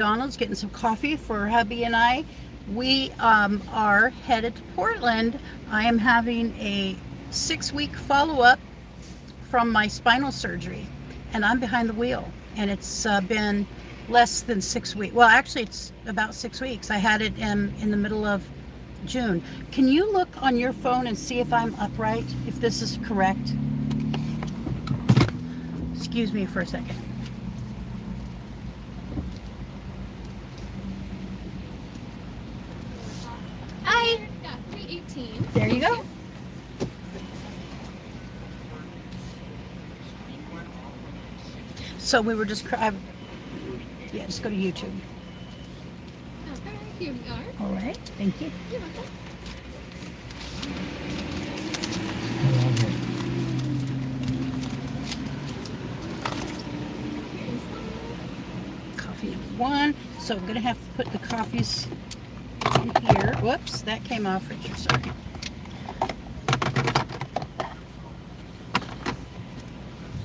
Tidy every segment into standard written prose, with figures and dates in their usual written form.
McDonald's getting some coffee for hubby and I. We are headed to Portland. I am having a 6-week follow-up from my spinal surgery, and I'm behind the wheel. And it's been less than 6 weeks. Well, actually, it's about 6 weeks. I had it in the middle of June. Can you look on your phone and see if I'm upright, if this is correct? Excuse me for a second. Hi. Yeah, 318. There you go. So we were just, yeah, just go to YouTube. Okay, here we are. All right, thank you. You're welcome. Coffee number 1. So I'm gonna have to put the coffees in here. Whoops, that came off, Richard, sorry.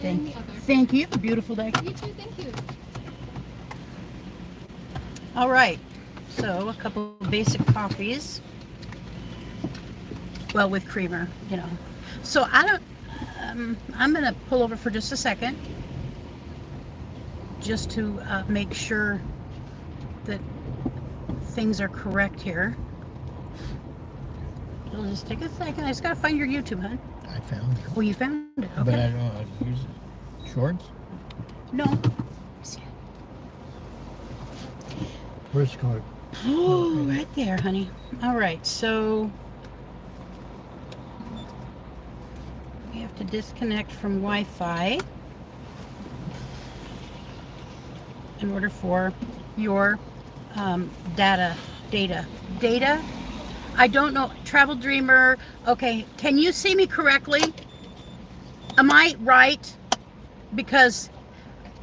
And the other. Thank you. Beautiful day. You too, thank you. All right, so a couple of basic coffees. Well, with creamer, you know. So I'm gonna pull over for just a second, just to make sure that things are correct here. It'll just take a second. I just gotta find your YouTube, hon. I found it. Oh, you found it. But I Okay. don't know how to use it. Shorts? No. Where's the card? Oh, right there, honey. All right, so we have to disconnect from Wi-Fi in order for your data. I don't know. Travel Dreamer. Okay, can you see me correctly? Am I right? Because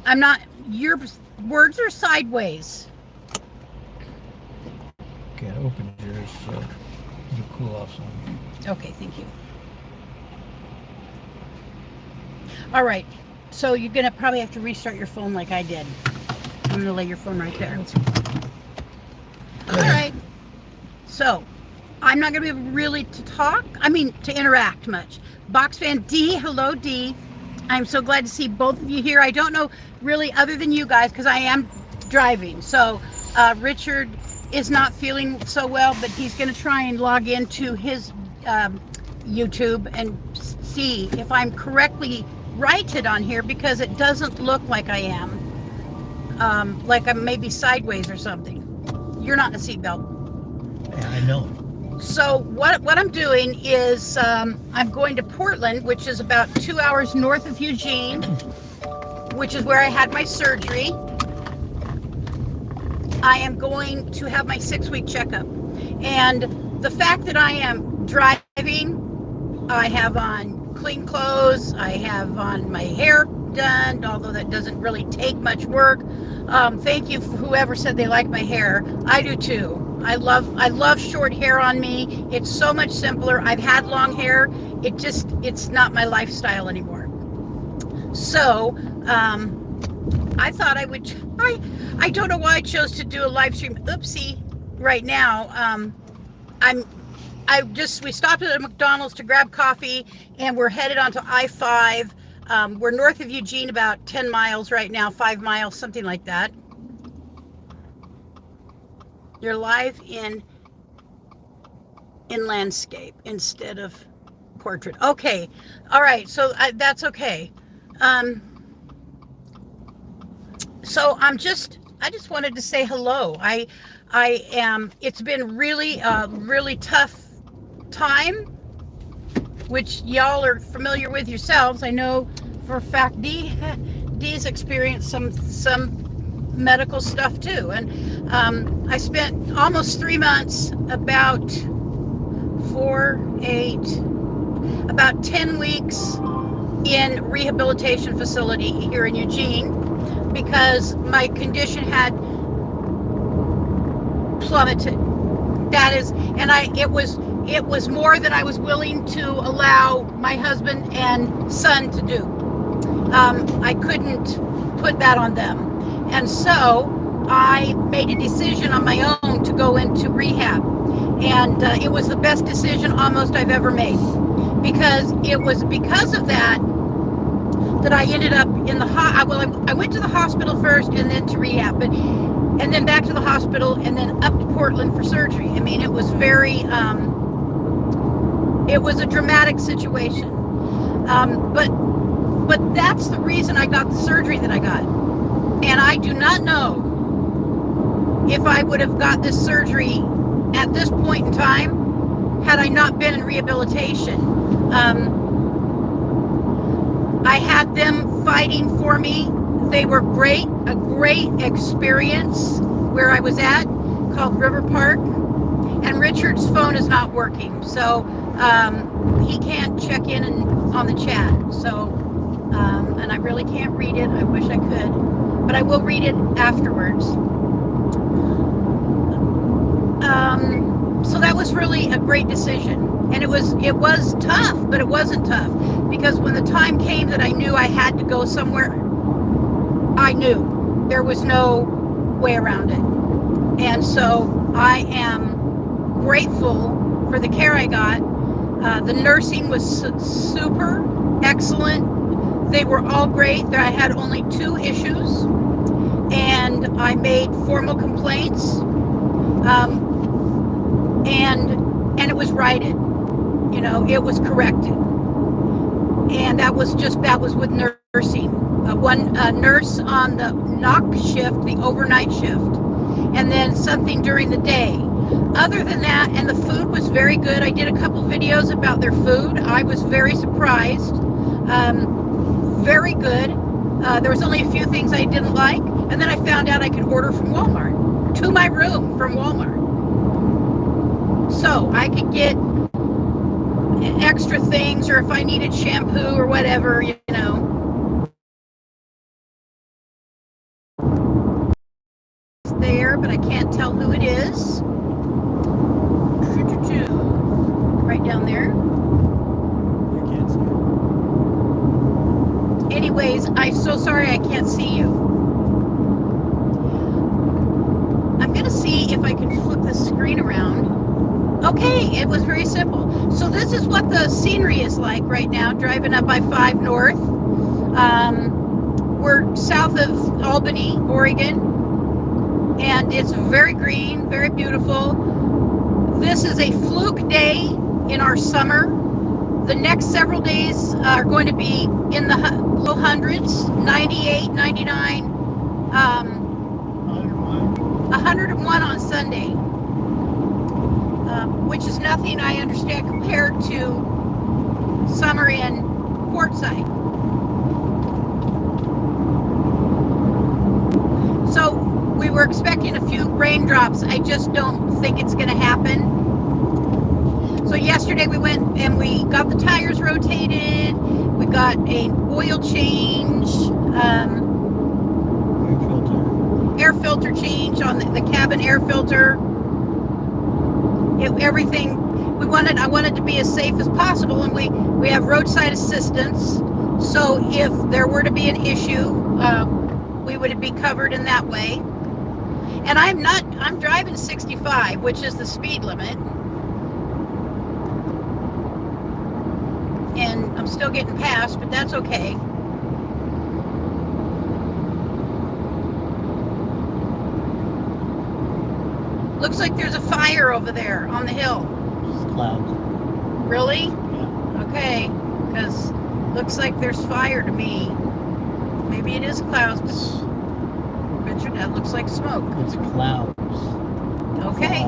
I'm not. Your words are sideways. Okay, I opened yours so it'll cool off some. Okay, thank you. All right, so you're gonna probably have to restart your phone like I did. I'm gonna lay your phone right there. All right, so I'm not gonna be able really to talk, to interact much. Box fan D, hello D. I'm so glad to see both of you here. I don't know really other than you guys because I am driving. So Richard is not feeling so well, but he's going to try and log into his YouTube and see if I'm correctly righted on here, because it doesn't look like I am. Like I'm maybe sideways or something. You're not in a seatbelt. Yeah, I know. So what I'm doing is I'm going to Portland, which is about 2 hours north of Eugene, which is where I had my surgery. I am going to have my 6-week checkup. And the fact that I am driving, I have on clean clothes, I have on my hair done, although that doesn't really take much work. Thank you for whoever said they like my hair. I do too. I love short hair on me. It's so much simpler. I've had long hair. It's not my lifestyle anymore. So, I thought I would try. I don't know why I chose to do a live stream. Oopsie. Right now, we stopped at a McDonald's to grab coffee, and we're headed onto I-5. We're north of Eugene, about 10 miles right now, 5 miles, something like that. You're live in landscape instead of portrait. Okay. All right. So that's okay. So I just wanted to say hello. I am, it's been really tough time, which y'all are familiar with yourselves. I know for a fact Dee's experienced some medical stuff too. And I spent almost 3 months, about 10 weeks in rehabilitation facility here in Eugene, because my condition had plummeted. That is, and it was more than I was willing to allow my husband and son to do. I couldn't put that on them. And so I made a decision on my own to go into rehab. And it was the best decision almost I've ever made. Because it was because of that I ended up in the I went to the hospital first and then to rehab, and then back to the hospital and then up to Portland for surgery. I mean, it was it was a dramatic situation. But that's the reason I got the surgery that I got. And I do not know if I would have got this surgery at this point in time had I not been in rehabilitation. I had them fighting for me. They were great, a great experience where I was at, called River Park. And Richard's phone is not working, so he can't check in on the chat. So, and I really can't read it. I wish I could, but I will read it afterwards. So that was really a great decision. And it was tough, but it wasn't tough, because when the time came that I knew I had to go somewhere, I knew there was no way around it. And so I am grateful for the care I got. The nursing was super excellent. They were all great. I had only 2 issues, and I made formal complaints, and it was righted. You know, it was corrected. And that was with nursing. One nurse on the knock shift, the overnight shift, and then something during the day. Other than that, and the food was very good. I did a couple videos about their food. I was very surprised. Very good. There was only a few things I didn't like. And then I found out I could order from Walmart to my room from Walmart. So I could get extra things, or if I needed shampoo or whatever, you know. It's there, but I can't tell who it is. Right down there. You can't see it. Anyways, I'm so sorry I can't see you. I'm going to see if I can flip the screen around. Okay, it was very simple. So this is what the scenery is like right now, driving up I-5 North. We're south of Albany, Oregon, and it's very green, very beautiful. This is a fluke day in our summer. The next several days are going to be in the low hundreds, 98, 99, 101 on Sunday, which is nothing, I understand, compared to summer in Quartzsite. So we were expecting a few raindrops. I just don't think it's going to happen. So yesterday we went and we got the tires rotated. We got an oil change, air filter change on the cabin air filter. Everything I wanted to be as safe as possible, and we have roadside assistance. So if there were to be an issue, we would be covered in that way. And I'm driving 65, which is the speed limit. And I'm still getting past, but that's okay. Looks like there's a fire over there on the hill. It's clouds. Really? Yeah. Okay, because looks like there's fire to me. Maybe it is clouds. Richard, that looks like smoke. It's clouds. Okay.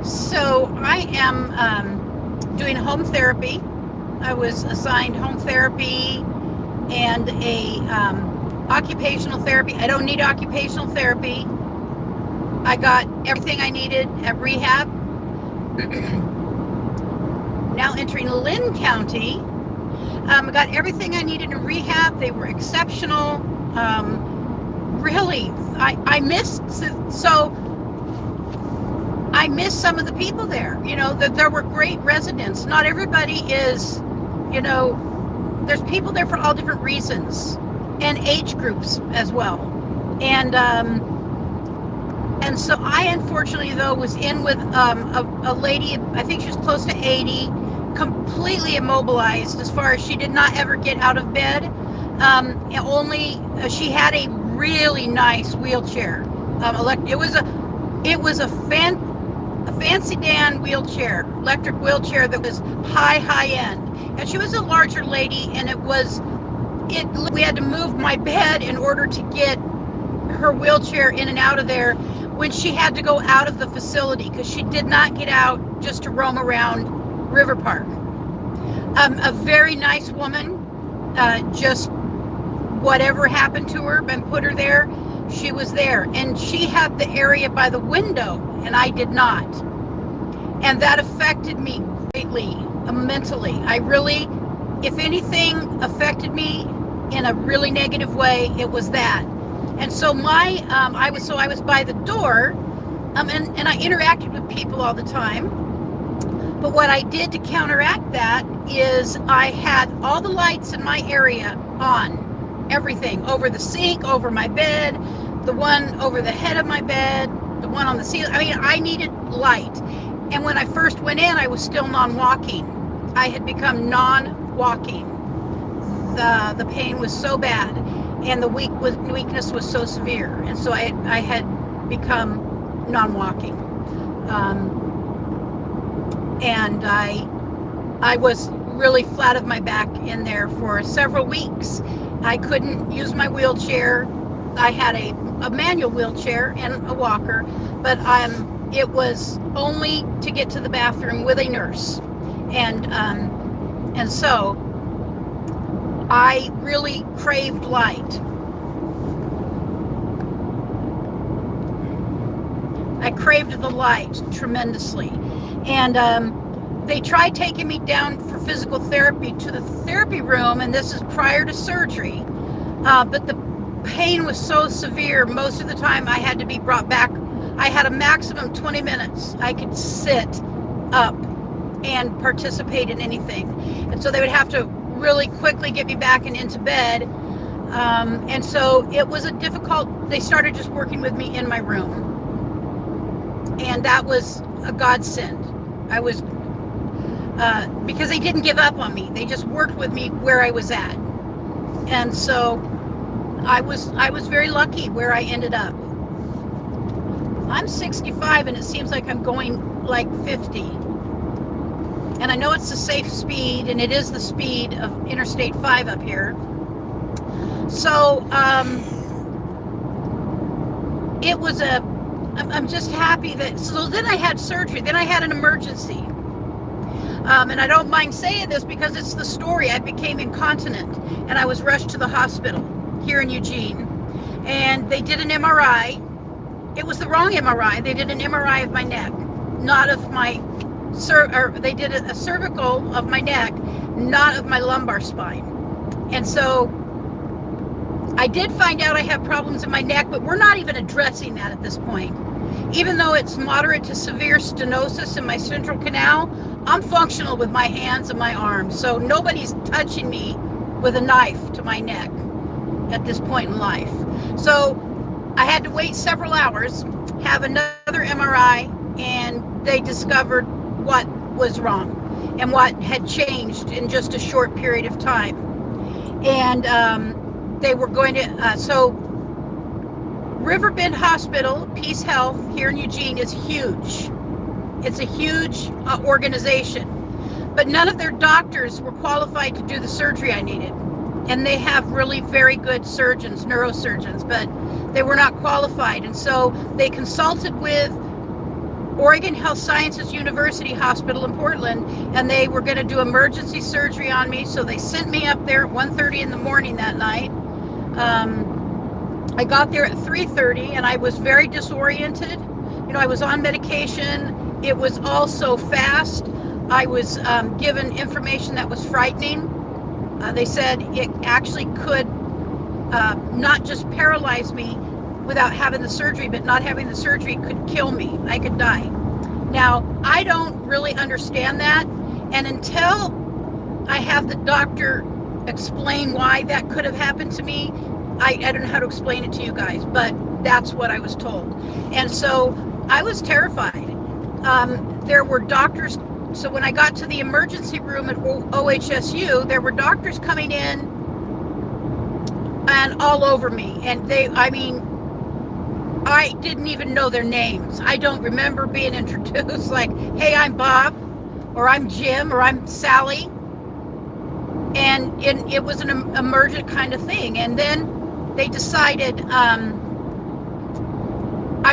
So I am doing home therapy. I was assigned home therapy and a occupational therapy. I don't need occupational therapy. I got everything I needed at rehab. Now entering Lynn County. I got everything I needed in rehab. They were exceptional. Really, I missed some of the people there. You know, that there were great residents. Not everybody is, you know, there's people there for all different reasons. and age groups as well. And so I unfortunately though was in with a lady, I think she was close to 80, completely immobilized as far as she did not ever get out of bed. Only she had a really nice wheelchair. It was a fancy Dan wheelchair, electric wheelchair that was high end. And she was a larger lady, and we had to move my bed in order to get her wheelchair in and out of there when she had to go out of the facility, because she did not get out just to roam around River Park. A very nice woman, just whatever happened to her and put her there, she was there. And she had the area by the window, and I did not. And that affected me greatly, mentally. I really, if anything affected me in a really negative way, it was that. And so I was by the door, and I interacted with people all the time. But what I did to counteract that is I had all the lights in my area on, everything, over the sink, over my bed, the one over the head of my bed, the one on the ceiling. I mean, I needed light. And when I first went in, I was still non-walking. I had become non-walking. The pain was so bad, and the weakness was so severe, and so I had become non-walking. And I was really flat of my back in there for several weeks. I couldn't use my wheelchair. I had a manual wheelchair and a walker, but it was only to get to the bathroom with a nurse. And so I really craved light. I craved the light tremendously. And they tried taking me down for physical therapy to the therapy room, and this is prior to surgery. But the pain was so severe, most of the time I had to be brought back. I had a maximum 20 minutes. I could sit up and participate in anything. And so they would have to really quickly get me back and into bed. And so it was they started just working with me in my room. And that was a godsend. I was, because they didn't give up on me. They just worked with me where I was at. And so I was very lucky where I ended up. I'm 65 and it seems like I'm going like 50. And I know it's the safe speed, and it is the speed of Interstate 5 up here. So it was I'm just happy that, so then I had surgery, then I had an emergency. And I don't mind saying this because it's the story. I became incontinent, and I was rushed to the hospital here in Eugene. And they did an MRI. It was the wrong MRI. They did an MRI of my neck, not of my, they did a cervical of my neck, not of my lumbar spine. And so I did find out I have problems in my neck, but we're not even addressing that at this point. Even though it's moderate to severe stenosis in my central canal, I'm functional with my hands and my arms. So nobody's touching me with a knife to my neck at this point in life. So I had to wait several hours, have another MRI, and they discovered what was wrong and what had changed in just a short period of time. And they were going to, so Riverbend Hospital, Peace Health here in Eugene is huge. It's a huge organization, but none of their doctors were qualified to do the surgery I needed. And they have really very good surgeons, neurosurgeons, but they were not qualified. And so they consulted with Oregon Health Sciences University Hospital in Portland, and they were going to do emergency surgery on me. So they sent me up there at 1:30 in the morning that night. I got there at 3:30, and I was very disoriented. You know, I was on medication. It was all so fast. I was given information that was frightening. They said it actually could not just paralyze me without having the surgery, but not having the surgery could kill me. I could die. Now, I don't really understand that. And until I have the doctor explain why that could have happened to me. I don't know how to explain it to you guys, but that's what I was told. And so I was terrified. There were doctors. So when I got to the emergency room at OHSU, there were doctors coming in and all over me. And I didn't even know their names. I don't remember being introduced like, hey, I'm Bob, or I'm Jim, or I'm Sally. And it was an emergent kind of thing. And then they decided I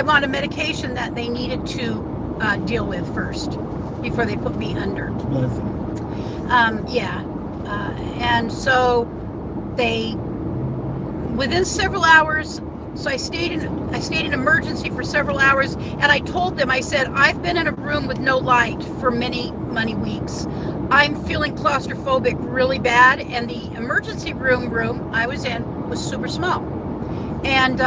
want a medication that they needed to deal with first before they put me under. And so within several hours, so I stayed in emergency for several hours, and I told them, I said, I've been in a room with no light for many, many weeks. I'm feeling claustrophobic really bad, and the emergency room I was in was super small. And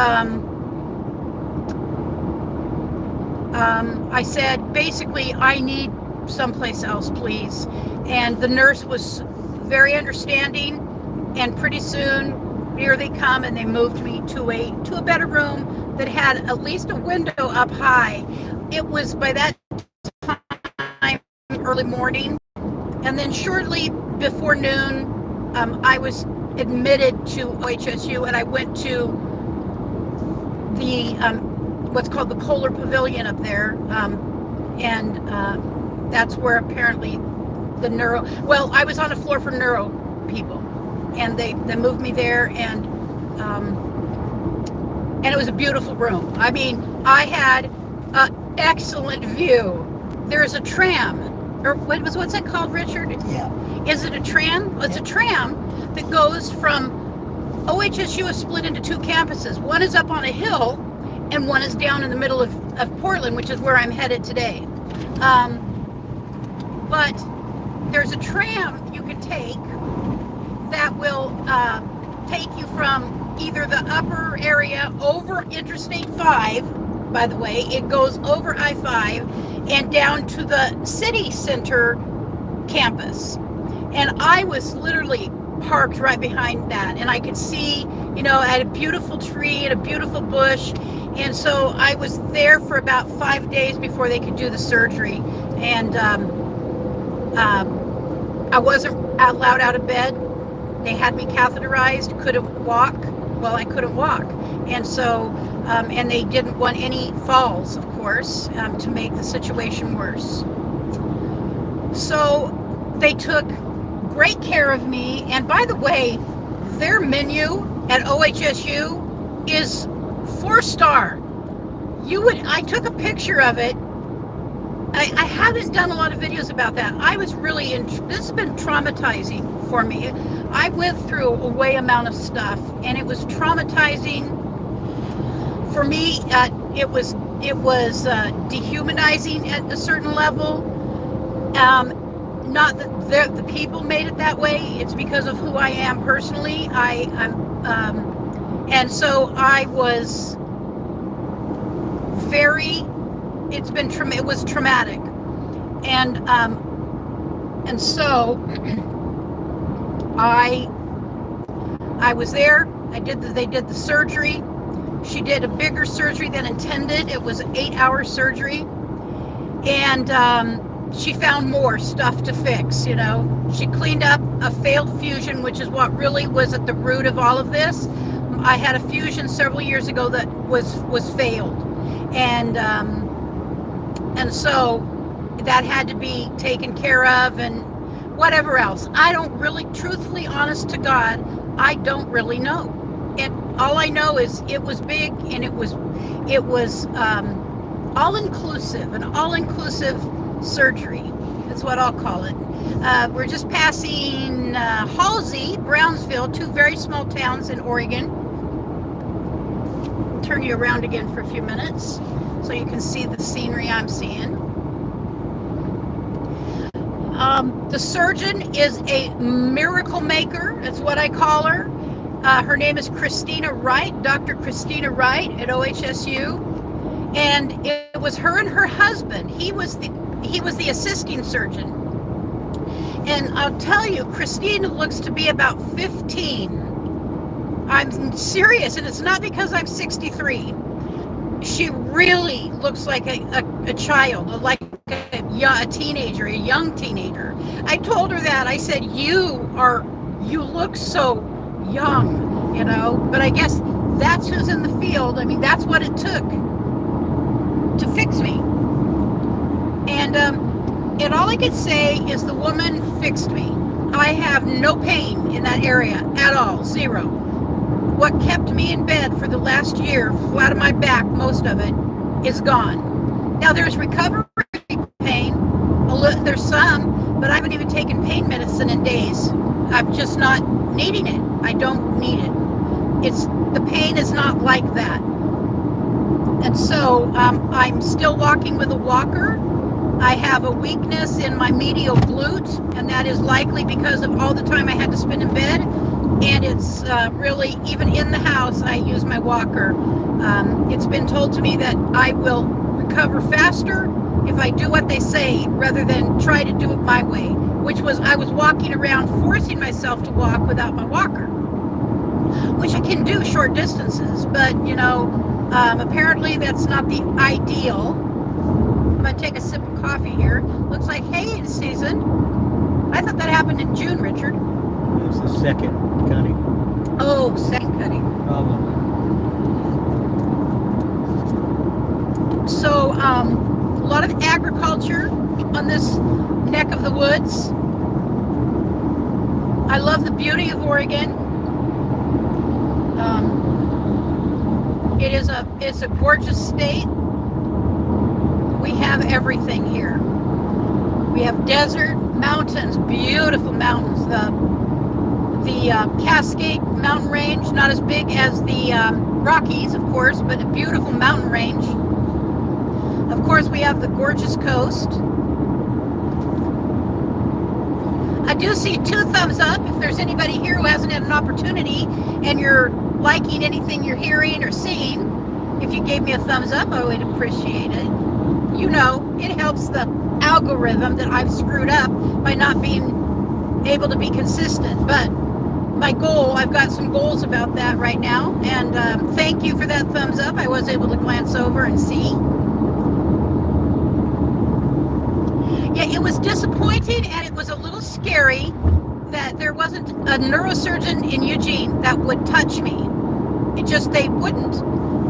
I said, basically, I need someplace else, please. And the nurse was very understanding, and pretty soon here they come, and they moved me to a better room that had at least a window up high. It was by that time early morning, and then shortly before noon, I was admitted to OHSU, and I went to the what's called the Kohler Pavilion up there, and that's where apparently the I was on a floor for neuro people, and they moved me there, and it was a beautiful room. I mean, I had an excellent view. There's a tram, or what's it called, Richard? Yeah. Is it a tram? It's a tram that goes from OHSU is split into two campuses. One is up on a hill, and one is down in the middle of Portland, which is where I'm headed today. But there's a tram you can take that will take you from either the upper area over Interstate 5, by the way, it goes over I-5 and down to the city center campus. And I was literally parked right behind that, and I could see, I had a beautiful tree and a beautiful bush. And so I was there for about 5 days before they could do the surgery. And I wasn't allowed out of bed. They had me catheterized, couldn't walk. Well, I couldn't walk. And so, and they didn't want any falls, of course, to make the situation worse. So they took great care of me. And by the way, their menu at OHSU is 4-star. I took a picture of it. I haven't done a lot of videos about that. I was really this has been traumatizing for me. I went through a way amount of stuff, and it was traumatizing for me. It was dehumanizing at a certain level. Not that the people made it that way. It's because of who I am personally. And so I was it was traumatic. And so I was there. They did the surgery. She did a bigger surgery than intended. It was an 8-hour surgery. And she found more stuff to fix, She cleaned up a failed fusion, which is what really was at the root of all of this. I had a fusion several years ago that was failed. And so that had to be taken care of, and whatever else. I don't really, truthfully, honest to God, I don't really know. All I know is it was big, and it was all-inclusive, an all-inclusive surgery. That's what I'll call it. We're just passing Halsey, Brownsville, two very small towns in Oregon. I'll turn you around again for a few minutes so you can see the scenery I'm seeing. The surgeon is a miracle maker. That's what I call her. Her name is Christina Wright, Dr. Christina Wright at OHSU. And it was her and her husband. He was the assisting surgeon. And I'll tell you, Christine looks to be about 15. I'm serious, and it's not because I'm 63. She really looks like a child, like a teenager, a young teenager. I told her that. I said, you look so young, you know, but I guess that's who's in the field. I mean, that's what it took to fix me. And all I could say is the woman fixed me. I have no pain in that area at all, zero. What kept me in bed for the last year, flat on my back, most of it, is gone. Now there's recovery pain, there's some, but I haven't even taken pain medicine in days. I'm just not needing it. I don't need it. The pain is not like that. And so I'm still walking with a walker. I have a weakness in my medial glute, and that is likely because of all the time I had to spend in bed. And it's really, even in the house, I use my walker. It's been told to me that I will recover faster if I do what they say rather than try to do it my way, which was I was walking around forcing myself to walk without my walker, which I can do short distances, but you know, apparently that's not the ideal. I'm gonna take a sip of coffee here. Looks like hay season. I thought that happened in June, Richard. It's the second cutting. Oh, second cutting. Probably. So, a lot of agriculture on this neck of the woods. I love the beauty of Oregon. It's a gorgeous state. We have everything here. We have desert, mountains, beautiful mountains. The Cascade mountain range, not as big as the Rockies, of course, but a beautiful mountain range. Of course, we have the gorgeous coast. I do see 2 thumbs up. If there's anybody here who hasn't had an opportunity and you're liking anything you're hearing or seeing, if you gave me a thumbs up, I would appreciate it. You know, it helps the algorithm that I've screwed up by not being able to be consistent. But my goal, I've got some goals about that right now. And thank you for that thumbs up. I was able to glance over and see. Yeah, it was disappointing and it was a little scary that there wasn't a neurosurgeon in Eugene that would touch me. They wouldn't.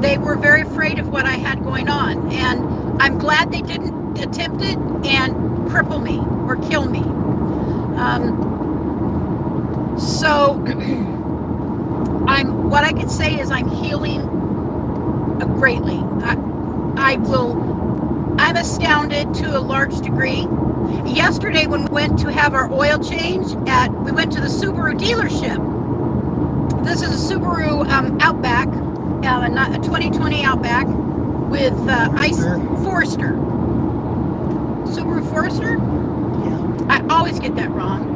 They were very afraid of what I had going on. And I'm glad they didn't attempt it and cripple me or kill me. So what I could say is I'm healing greatly. I'm astounded to a large degree. Yesterday when we went to have our oil change we went to the Subaru dealership. This is a Subaru Outback, not a 2020 Outback with Forester. Subaru Forester? Yeah. I always get that wrong.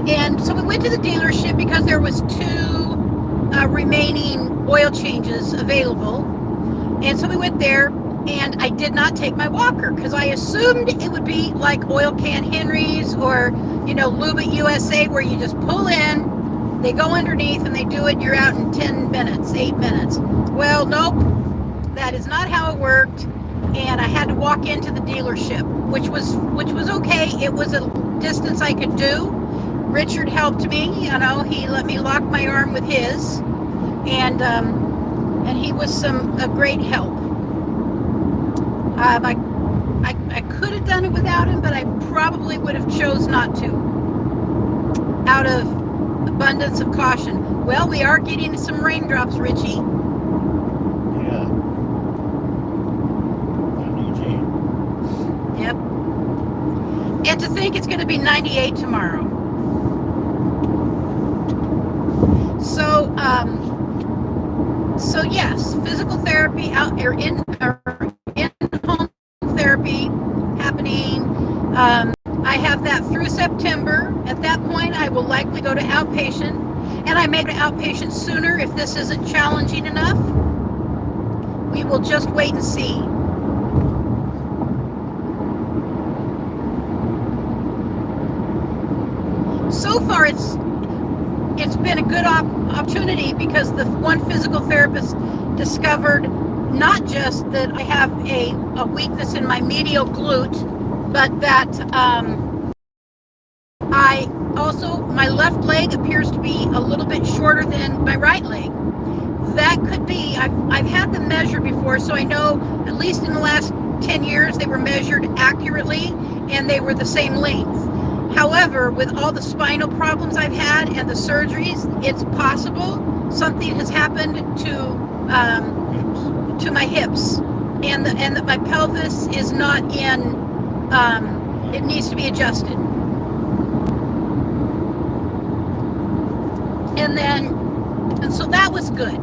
And so we went to the dealership because there was 2 remaining oil changes available. And so we went there, and I did not take my walker because I assumed it would be like Oil Can Henry's or, you know, Lube It USA, where you just pull in, they go underneath and they do it, you're out in 10 minutes, 8 minutes. Well, nope, that is not how it worked. And I had to walk into the dealership, which was okay. It was a distance I could do. Richard helped me, you know, he let me lock my arm with his, and he was a great help. I could have done it without him, but I probably would have chose not to, out of abundance of caution. Well, we are getting some raindrops, Richie. Yeah. On Eugene. Yep. And to think it's going to be 98 tomorrow. So yes, physical therapy out or in home therapy happening. I have that through September. At that point, I will likely go to outpatient, and I may go to outpatient sooner if this isn't challenging enough. We will just wait and see. far it's been a good opportunity, because the one physical therapist discovered not just that I have a weakness in my medial glute, but that I also, my left leg appears to be a little bit shorter than my right leg. That could be, I've had them measured before, so I know at least in the last 10 years they were measured accurately and they were the same length. However, with all the spinal problems I've had and the surgeries, it's possible something has happened to my hips, and that my pelvis is not in, it needs to be adjusted. And so that was good.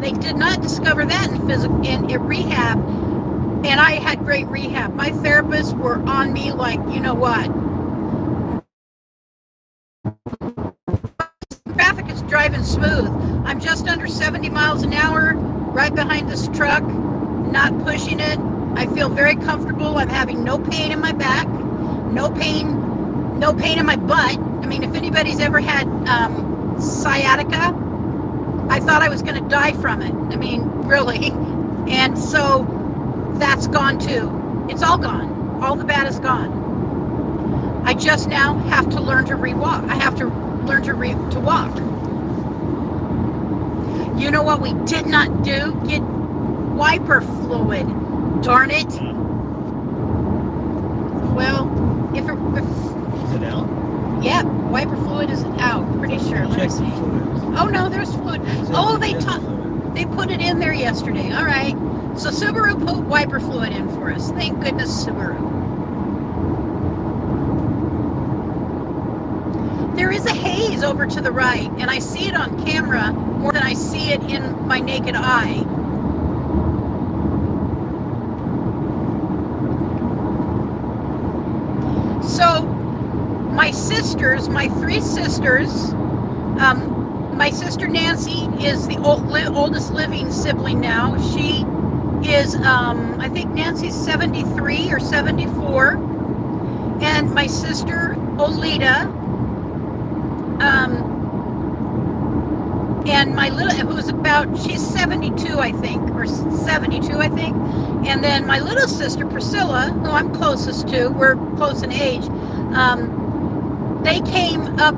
They did not discover that in rehab, and I had great rehab. My therapists were on me like, you know what? Traffic is driving smooth. I'm just under 70 miles an hour, right behind this truck, not pushing it. I feel very comfortable. I'm having no pain in my back, no pain in my butt. I mean, if anybody's ever had sciatica, I thought I was going to die from it. I mean, really. And so that's gone too. It's all gone. All the bad is gone. I just now have to learn to re-walk. I have to learn to walk. You know what we did not do? Get wiper fluid. Darn it. Well, if Is it out? yeah, wiper fluid is out. Pretty sure. Let me Check see. the fluids. Oh no, there's fluid. Oh, they put it in there yesterday. All right. So Subaru put wiper fluid in for us. Thank goodness, Subaru. There is a haze over to the right, and I see it on camera more than I see it in my naked eye. So my sisters, my three sisters, my sister Nancy is the oldest living sibling now. She is, I think Nancy's 73 or 74. And my sister Olita, and my little, who's about, she's 72, I think, or 72, I think. And then my little sister Priscilla, who I'm closest to, we're close in age, they came up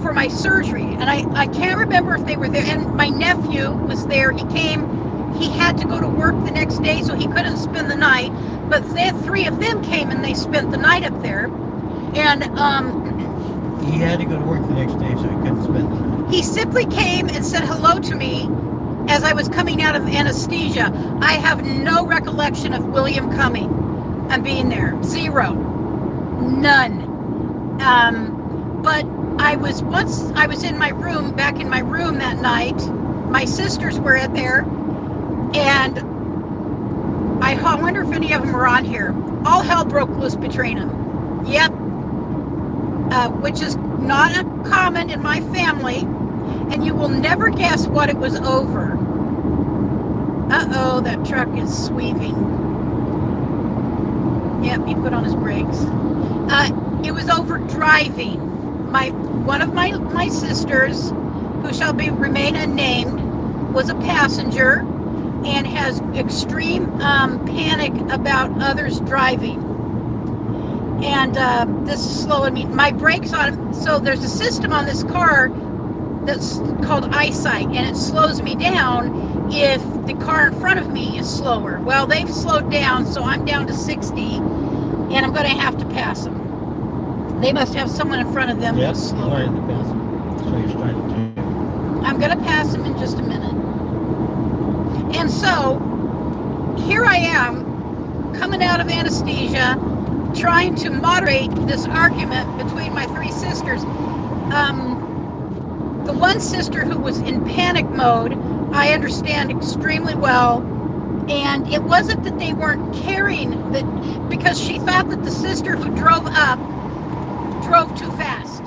for my surgery, and I can't remember if they were there. And my nephew was there. He came, he had to go to work the next day, so he couldn't spend the night, but three of them came and they spent the night up there. And He had to go to work the next day, so he couldn't spend the night. he simply came and said hello to me as I was coming out of anesthesia. I have no recollection of William coming and being there. Zero. None. But I was in my room, back in my room that night. My sisters were there, and I wonder if any of them are on here. All hell broke loose between them. Yep. Which is not uncommon in my family, and you will never guess what it was over. Uh-oh, that truck is sweeping. Yep, he put on his brakes. It was over driving. One of my sisters, who shall remain unnamed, was a passenger and has extreme panic about others driving. And this is slowing me. My brakes on, so there's a system on this car that's called eyesight, and it slows me down if the car in front of me is slower. Well, they've slowed down, so I'm down to 60, and I'm going to have to pass them. They must have someone in front of them Yes, who's slower. in the past. That's what he's trying to do. I'm going to pass them in just a minute. And so, here I am, coming out of anesthesia, trying to moderate this argument between my three sisters. The one sister who was in panic mode, I understand extremely well, and it wasn't that they weren't caring, that because she thought that the sister who drove up drove too fast.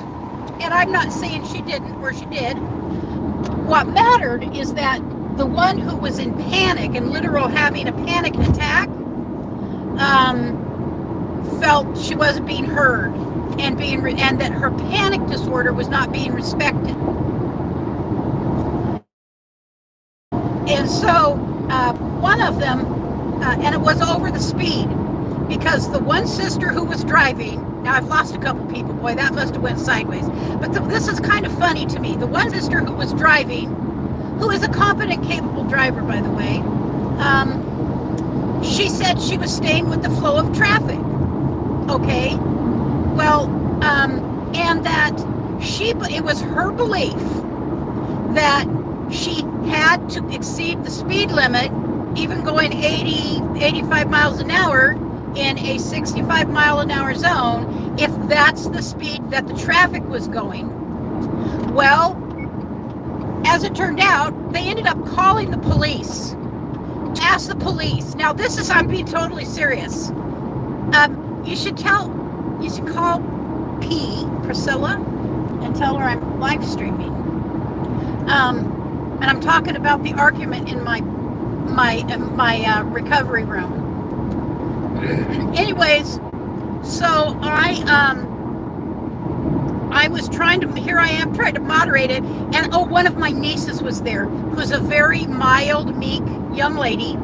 And I'm not saying she didn't or she did. What mattered is that the one who was in panic and literal having a panic attack felt she wasn't being heard. and that her panic disorder was not being respected. And so one of them, and it was over the speed, because the one sister who was driving, now I've lost a couple people, boy, that must have went sideways, but this is kind of funny to me. The one sister who was driving, who is a competent, capable driver, by the way, she said she was staying with the flow of traffic. Okay, well, and that it was her belief that she had to exceed the speed limit, even going 85 miles an hour in a 65 mile an hour zone, if that's the speed that the traffic was going. Well, as it turned out, they ended up calling the police. Ask the police. Now I'm being totally serious. You should call Priscilla, and tell her I'm live streaming. And I'm talking about the argument in my recovery room. Anyways, so I was trying to moderate it, and one of my nieces was there, who's a very mild, meek young lady,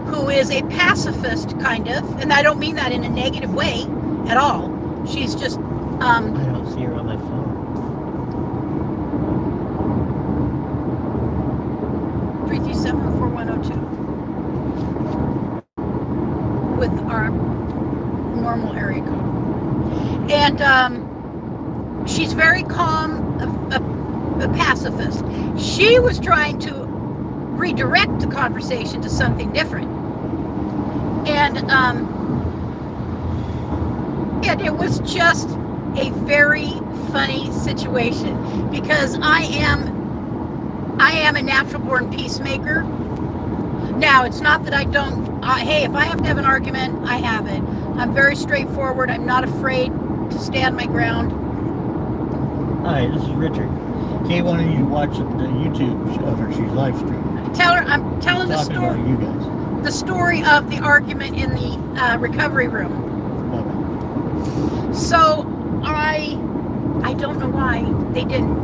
who is a pacifist, kind of, and I don't mean that in a negative way at all. She's just I don't see her on my phone. 337-4102 with our normal area code. And she's very calm, a pacifist. She was trying to redirect the conversation to something different. And it was just a very funny situation, because I am a natural born peacemaker. Now, it's not that I don't, hey, if I have to have an argument, I have it. I'm very straightforward. I'm not afraid to stand my ground. Hi, this is Richard. Kay wanted you to watch the YouTube of her. She's live streaming. I'm telling the Talking story. about you guys. The story of the argument in the recovery room. Bye-bye. So I don't know why they didn't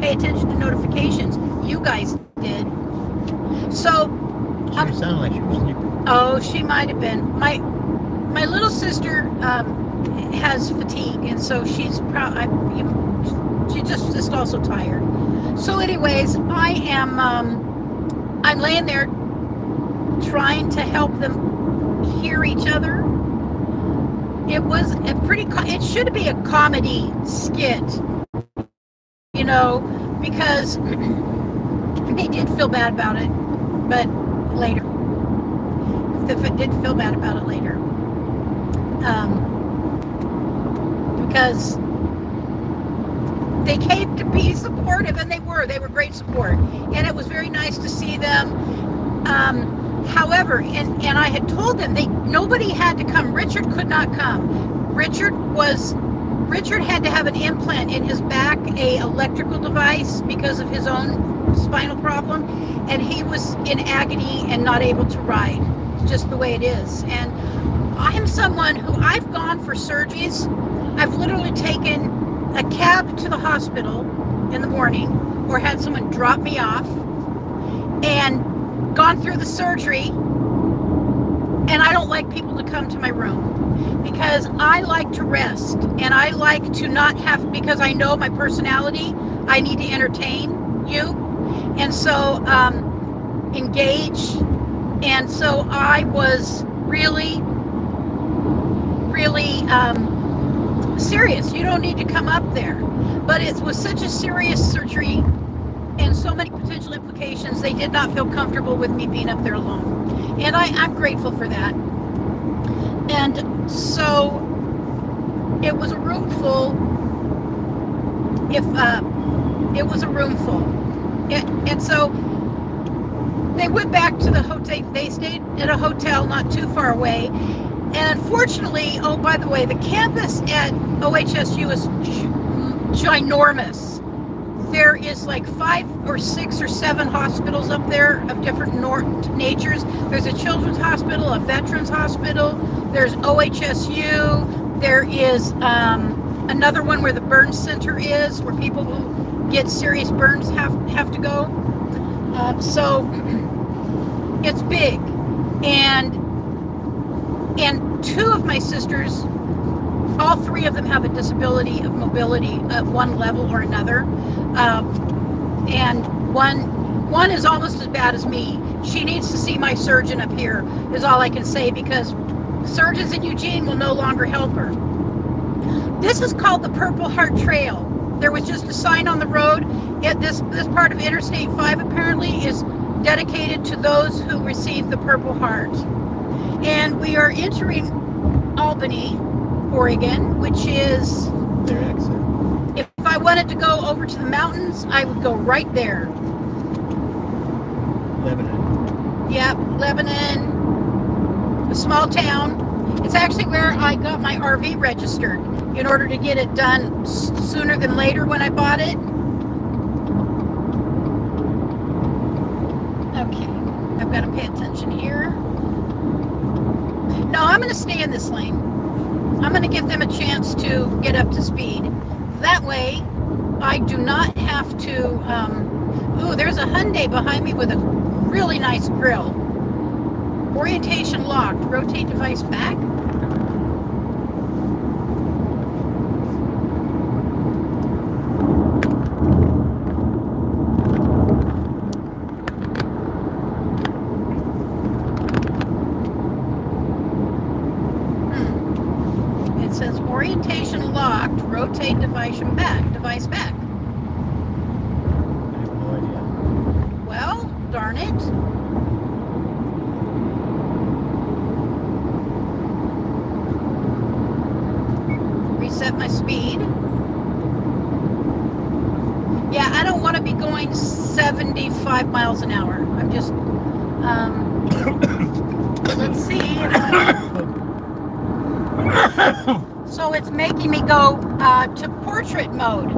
pay attention to notifications. You guys did. So She sounded like she was sleeping. oh, she might have been. My little sister has fatigue, and so she's just also tired. So anyways, I'm laying there trying to help them hear each other. It was it should be a comedy skit, because they did feel bad about it, but later. They did feel bad about it later. Because they came to be supportive, and they were great support, and it was very nice to see them. However, and I had told them nobody had to come. Richard could not come. Richard had to have an implant in his back, a electrical device, because of his own spinal problem, and he was in agony and not able to ride. Just the way it is. And I am someone who, I've gone for surgeries. I've literally taken a cab to the hospital in the morning, or had someone drop me off, and gone through the surgery. And I don't like people to come to my room, because I like to rest, and I like to not have, because I know my personality, I need to entertain you, and so engage. And so I was really, really serious. You don't need to come up there. But it was such a serious surgery and so many potential implications, they did not feel comfortable with me being up there alone. And I'm grateful for that. And so it was a room full. It was a room full. And so they went back to the hotel. They stayed at a hotel not too far away. And unfortunately, oh, by the way, the campus at OHSU is ginormous. There is like 5 or 6 or 7 hospitals up there of different natures. There's a children's hospital, a veterans hospital. There's OHSU. There is another one where the burn center is, where people who get serious burns have to go. So it's big, and two of my sisters, all three of them have a disability of mobility at one level or another, and one is almost as bad as me. She needs to see my surgeon up here, is all I can say, because surgeons in Eugene will no longer help her. This is called the Purple Heart Trail. There was just a sign on the road. This part of Interstate 5 apparently is dedicated to those who receive the Purple Heart. And we are entering Albany, Oregon, which is, Their exit. if I wanted to go over to the mountains, I would go right there. Lebanon. Yep, Lebanon, a small town. It's actually where I got my RV registered in order to get it done sooner than later when I bought it. Okay, I've got to pay attention here. No, I'm going to stay in this lane. I'm going to give them a chance to get up to speed. That way, I do not have to... ooh, there's a Hyundai behind me with a really nice grill. Orientation locked. Rotate device back. It says orientation locked. Rotate device back. Device back. I have no idea. Well, darn it. Reset my speed. Yeah, I don't want to be going 75 miles an hour. I'm just, let's see. So it's making me go to portrait mode.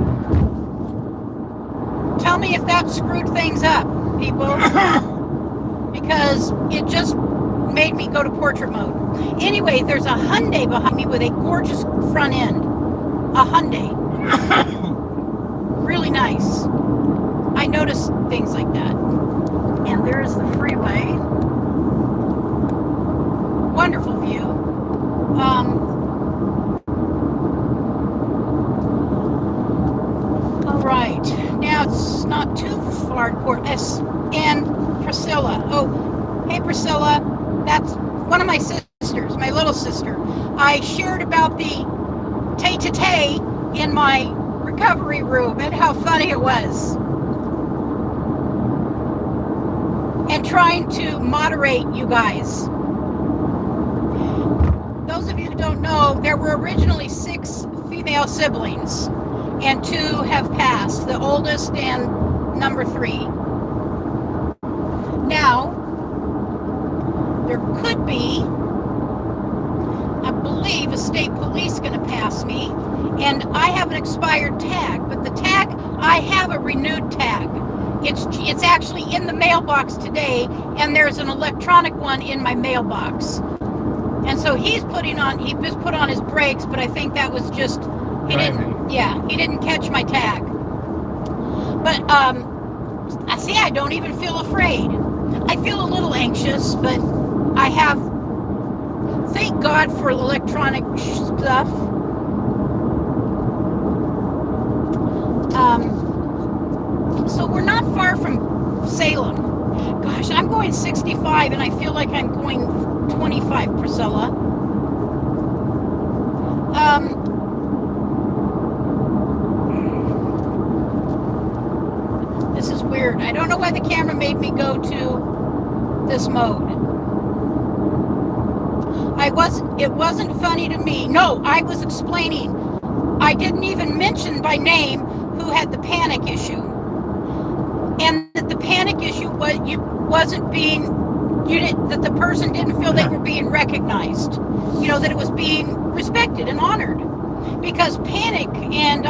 Tell me if that screwed things up, people. Because it just made me go to portrait mode. Anyway, there's a Hyundai behind me with a gorgeous front end. A Hyundai. Really nice. I notice things like that. And there's the freeway. Wonderful view. All right. Now it's not too far. And Priscilla. Oh, hey Priscilla. That's one of my sisters, my little sister. I shared about the tay-to-tay in my recovery room and how funny it was. And trying to moderate you guys. Those of you who don't know, there were originally 6 female siblings, and 2 have passed, the oldest and number 3. Now, there could be, I believe, a state police going to pass me, and I have an expired tag, but the tag, I have a renewed tag. It's actually in the mailbox today, and there's an electronic one in my mailbox. And so he just put on his brakes, but I think that was just, he didn't catch my tag. But, I see, I don't even feel afraid. I feel a little anxious, but I have, thank God for electronic stuff. So we're not far from Salem. Gosh, I'm going 65 and I feel like I'm going 25, Priscilla. This is weird. I don't know why the camera made me go to this mode. It wasn't funny to me. No, I was explaining. I didn't even mention by name who had the panic issue. And that the panic issue wasn't being, that the person didn't feel they were being recognized. You know, that it was being respected and honored. Because panic, and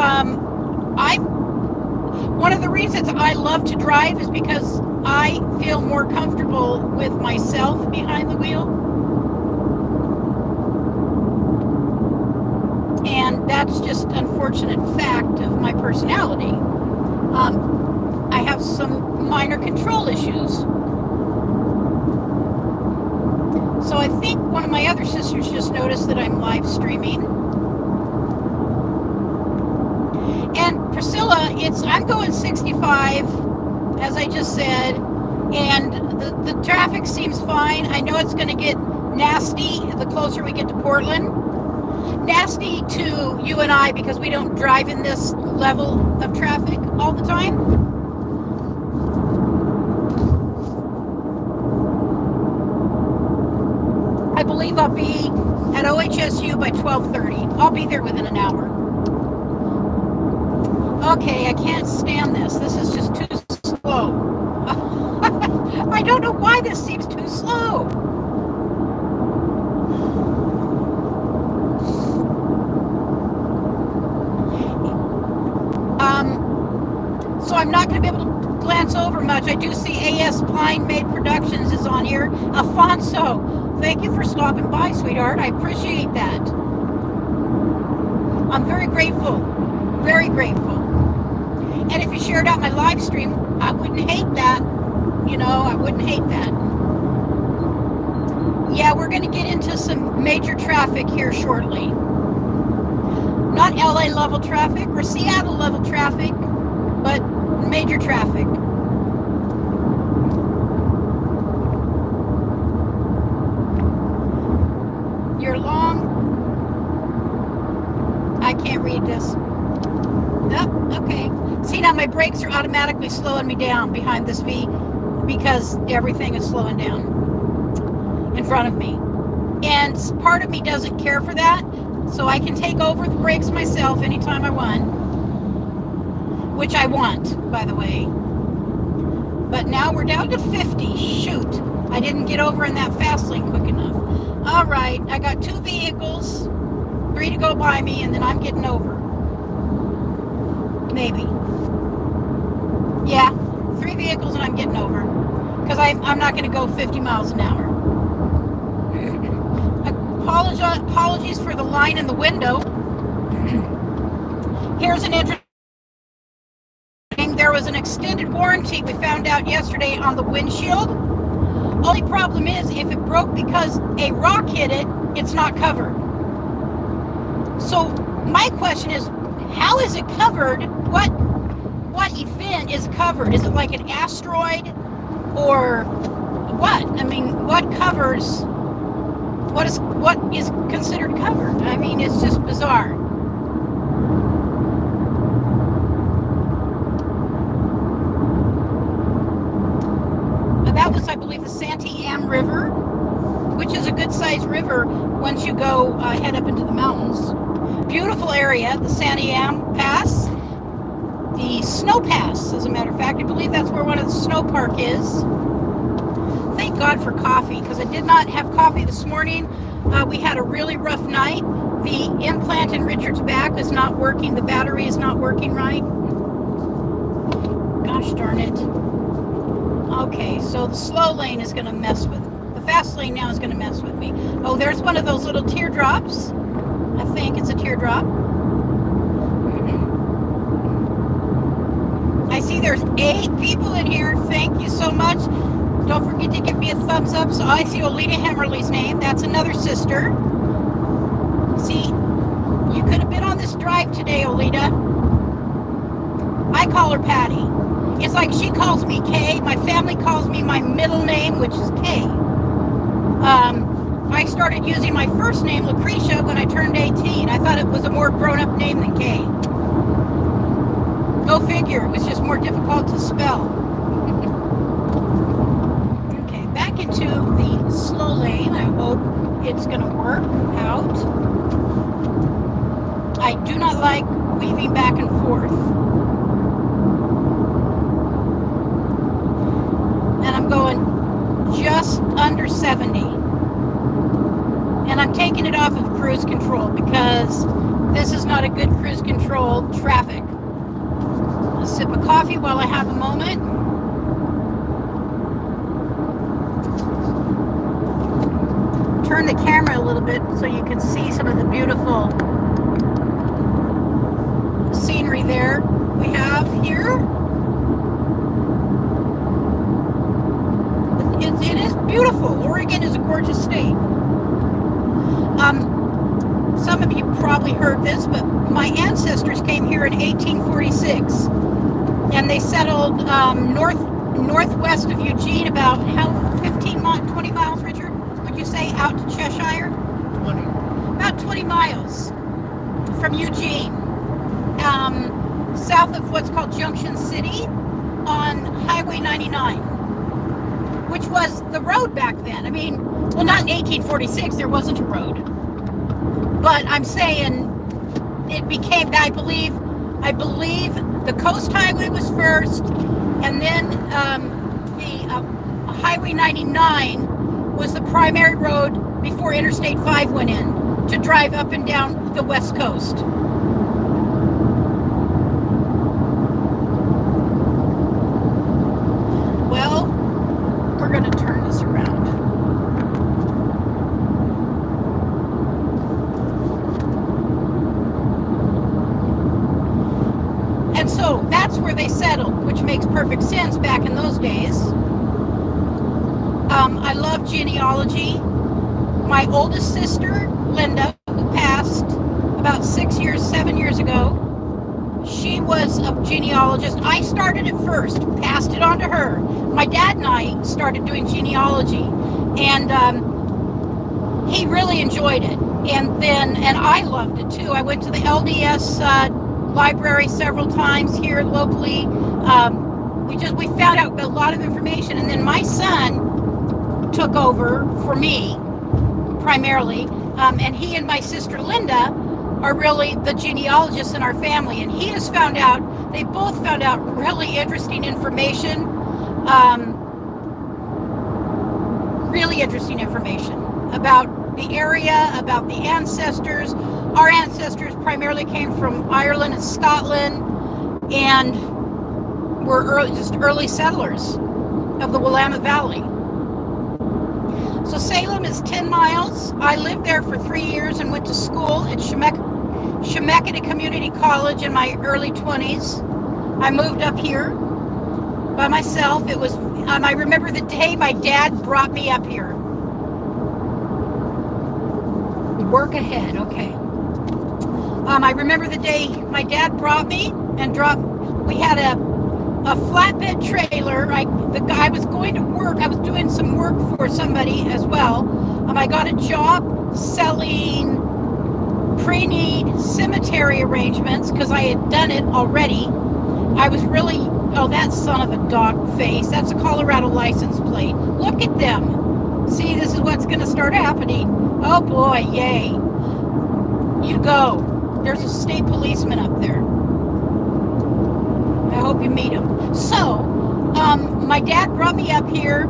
one of the reasons I love to drive is because I feel more comfortable with myself behind the wheel. And that's just unfortunate fact of my personality. I have some minor control issues. So I think one of my other sisters just noticed that I'm live streaming. And Priscilla, I'm going 65, as I just said, and the traffic seems fine. I know it's going to get nasty the closer we get to Portland. Nasty to you and I because we don't drive in this level of traffic all the time. I believe I'll be at OHSU by 12:30. I'll be there within an hour. Okay, I can't stand this. This is just too slow. I don't know why this seems too slow. So I'm not going to be able to glance over much. I do see AS Blind Made Productions is on here. Alfonso, thank you for stopping by, sweetheart. I appreciate that. I'm very grateful. Very grateful. And if you shared out my live stream, I wouldn't hate that. You know, I wouldn't hate that. Yeah, we're going to get into some major traffic here shortly. Not LA level traffic or Seattle level traffic, but major traffic. You're long. I can't read this. Oh, okay. See, now my brakes are automatically slowing me down behind this V because everything is slowing down in front of me. And part of me doesn't care for that, so I can take over the brakes myself anytime I want. Which I want, by the way. But now we're down to 50. Shoot. I didn't get over in that fast lane quick enough. All right. I got 2 vehicles, 3 to go by me, and then I'm getting over. Maybe. Yeah. 3 vehicles and I'm getting over. Because I'm not going to go 50 miles an hour. Apologies for the line in the window. Here's an interesting. There was an extended warranty we found out yesterday on the windshield. Only problem is if it broke because a rock hit it, it's not covered. So my question is, how is it covered? What event is covered? Is it like an asteroid or what? I mean, what is considered covered? I mean, it's just bizarre. That was, I believe, the Santee Am River, which is a good-sized river once you go head up into the mountains. Beautiful area, the Santee Am Pass, the Snow Pass, as a matter of fact. I believe that's where one of the snow park is. Thank God for coffee, because I did not have coffee this morning. We had a really rough night. The implant in Richard's back is not working. The battery is not working right. Gosh darn it. Okay, so the slow lane is going to mess with it. The fast lane now is going to mess with me. Oh, there's one of those little teardrops. I think it's a teardrop. I see there's 8 people in here. Thank you so much. Don't forget to give me a thumbs up. So I see Olita Hemmerly's name. That's another sister. See, you could have been on this drive today, Olita. I call her Patty. It's like she calls me Kay. My family calls me my middle name, which is Kay. I started using my first name, Lucretia, when I turned 18. I thought it was a more grown-up name than Kay. Go figure. It was just more difficult to spell. Okay, back into the slow lane. I hope it's going to work out. I do not like weaving back and forth. And I'm going just under 70. And I'm taking it off of cruise control because this is not a good cruise control traffic. A sip of coffee while I have a moment. Turn the camera a little bit so you can see some of the beautiful there we have here. It is beautiful. Oregon is a gorgeous state. Some of you probably heard this, but my ancestors came here in 1846, and they settled northwest of Eugene, about 20 miles, Richard, would you say, out to Cheshire? 20. About 20 miles from Eugene, south of what's called Junction City on Highway 99, which was the road back then. I mean, well, not in 1846, there wasn't a road. But I'm saying it became, I believe the Coast Highway was first, and then the Highway 99 was the primary road before Interstate 5 went in to drive up and down the West Coast. Well, we're going to turn this around. And so that's where they settled, which makes perfect sense back in those days. I love genealogy. My oldest sister, Linda, who passed about 7 years ago, she was a genealogist. I started it first, passed it on to her. My dad and I started doing genealogy, and he really enjoyed it. And I loved it too. I went to the LDS library several times here locally. We found out a lot of information, and then my son took over for me primarily, and he and my sister Linda are really the genealogists in our family, and they both found out really interesting information, about the area, about the ancestors. Our ancestors primarily came from Ireland and Scotland, and were early settlers of the Willamette Valley. So Salem is 10 miles. I lived there for 3 years and went to school at Chemeketa Community College in my early 20s. I moved up here by myself. It was, I remember the day my dad brought me up here. Work ahead, okay. I remember the day my dad brought me and we had a flatbed trailer. I was going to work. I was doing some work for somebody as well. I got a job selling pre-need cemetery arrangements because I had done it already. I was really, oh, that son of a dog face. That's a Colorado license plate. Look at them. See, this is what's going to start happening. Oh boy, yay. You go. There's a state policeman up there. I hope you meet him. So, my dad brought me up here,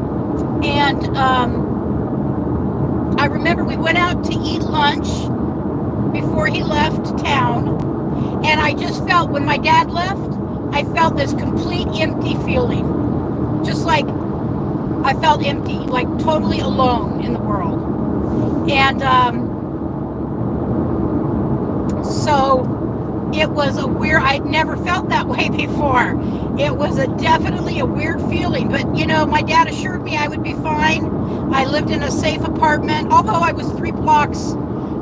and I remember we went out to eat lunch before he left town, and I just felt, when my dad left, I felt this complete empty feeling. Just like I felt empty, like totally alone in the world. And so it was a weird, I'd never felt that way before. It was definitely a weird feeling, but my dad assured me I would be fine. I lived in a safe apartment, although I was 3 blocks.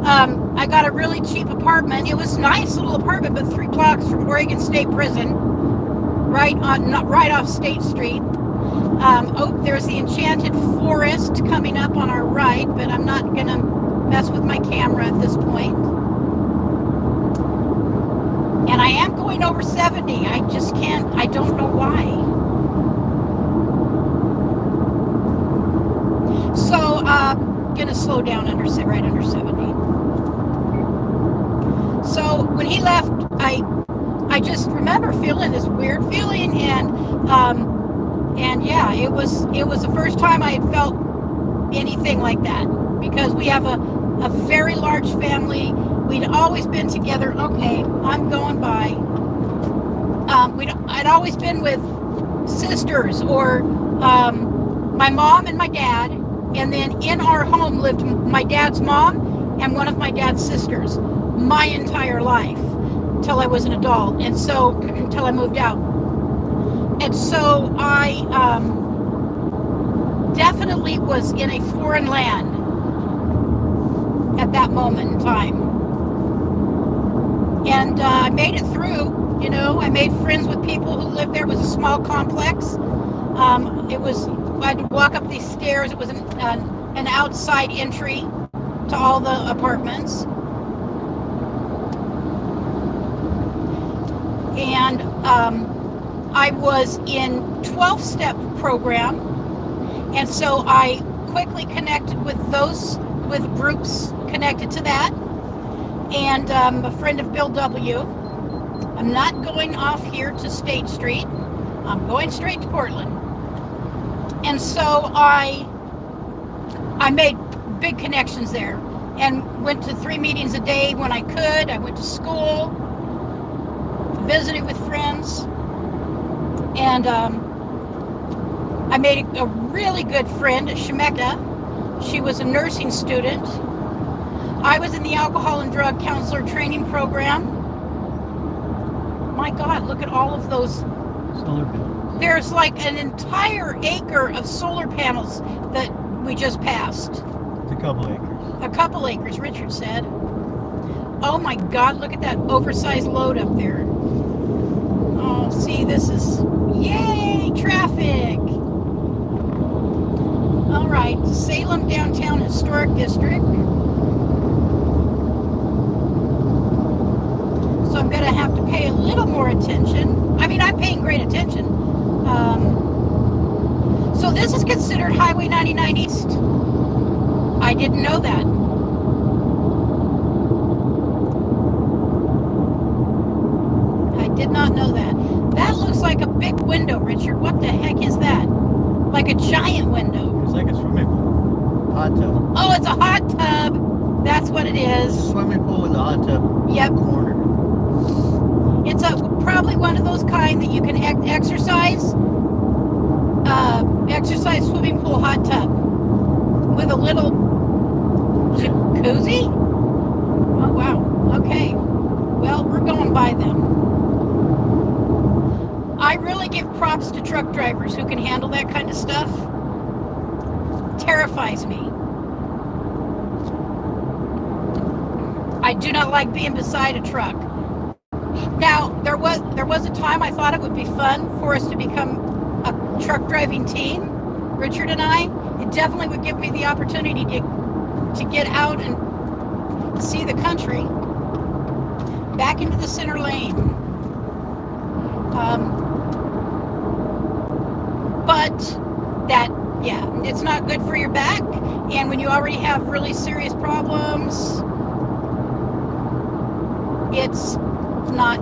I got a really cheap apartment. It was a nice little apartment, but 3 blocks from Oregon State Prison, right off State Street. Oh, there's the Enchanted Forest coming up on our right, but I'm not gonna mess with my camera at this point. And I am going over 70. I just can't, I don't know why. So, gonna slow down right under 70. So when he left, I just remember feeling this weird feeling, and yeah, it was the first time I had felt anything like that, because we have a very large family. We'd always been together. Okay, I'm going by. I'd always been with sisters, or my mom and my dad, and then in our home lived my dad's mom and one of my dad's sisters my entire life. until I was an adult, and so until I moved out. And so I definitely was in a foreign land at that moment in time. And I made it through. You know, I made friends with people who lived there. It was a small complex. I'd walk up these stairs. It was an outside entry to all the apartments. And I was in 12-step program. And so I quickly connected with groups connected to that. And a friend of Bill W. I'm not going off here to State Street. I'm going straight to Portland. And so I made big connections there and went to 3 meetings a day when I could. I went to school, visited with friends, and I made a really good friend at Shemekta. She was a nursing student. I was in the alcohol and drug counselor training program. My God, look at all of those. Solar panels. There's like an entire acre of solar panels that we just passed. It's a couple acres. A couple acres, Richard said. Oh my God, look at that oversized load up there. Oh, see, this is, yay, traffic. All right, Salem Downtown Historic District. So I'm going to have to pay a little more attention. I mean, I'm paying great attention. So this is considered Highway 99 East. I didn't know that. I did not know that. That looks like a big window, Richard. What the heck is that? Like a giant window. It's like a swimming pool. Hot tub. Oh, it's a hot tub. That's what it is. Swimming pool with a hot tub. Yep. Corner. It's probably one of those kind that you can exercise swimming pool hot tub with a little jacuzzi. Oh wow. Okay. Well, we're going by them. I really give props to truck drivers who can handle that kind of stuff. Terrifies me. I do not like being beside a truck. Now, there was a time I thought it would be fun for us to become a truck driving team, Richard and I. It definitely would give me the opportunity to get out and see the country. Back into the center lane. But that, yeah, it's not good for your back. And when you already have really serious problems, it's not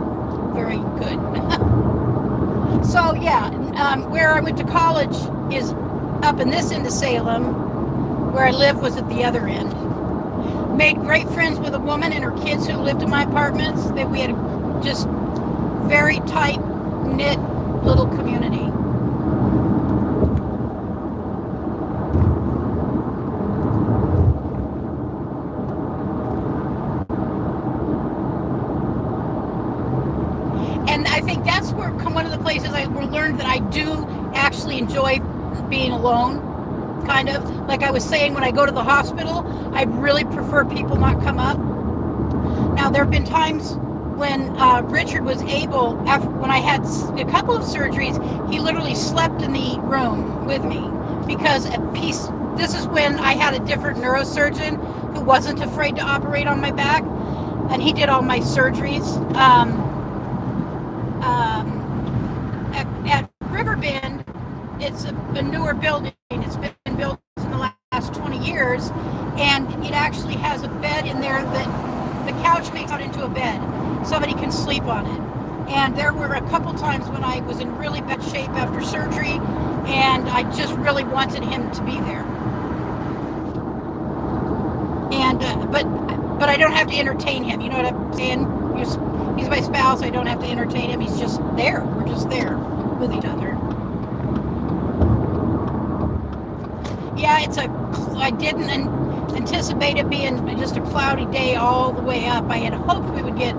very good. So yeah, where I went to college is up in this end of Salem. Where I live was at the other end. Made great friends with a woman and her kids who lived in my apartments. That we had a just very tight knit little community. And I think that's where one of the places I learned that I do actually enjoy being alone, kind of. Like I was saying, when I go to the hospital, I really prefer people not come up. Now, there have been times when Richard was able, when I had a couple of surgeries, he literally slept in the room with me because this is when I had a different neurosurgeon who wasn't afraid to operate on my back, and he did all my surgeries. At Riverbend, it's a newer building. It's been built in the last 20 years, and it actually has a bed in there that the couch makes out into a bed. Somebody can sleep on it. And there were a couple times when I was in really bad shape after surgery, and I just really wanted him to be there. And but I don't have to entertain him. You know what I'm saying? He's my spouse. I don't have to entertain him. He's just there. We're just there with each other. Yeah, I didn't anticipate it being just a cloudy day all the way up. I had hoped we would get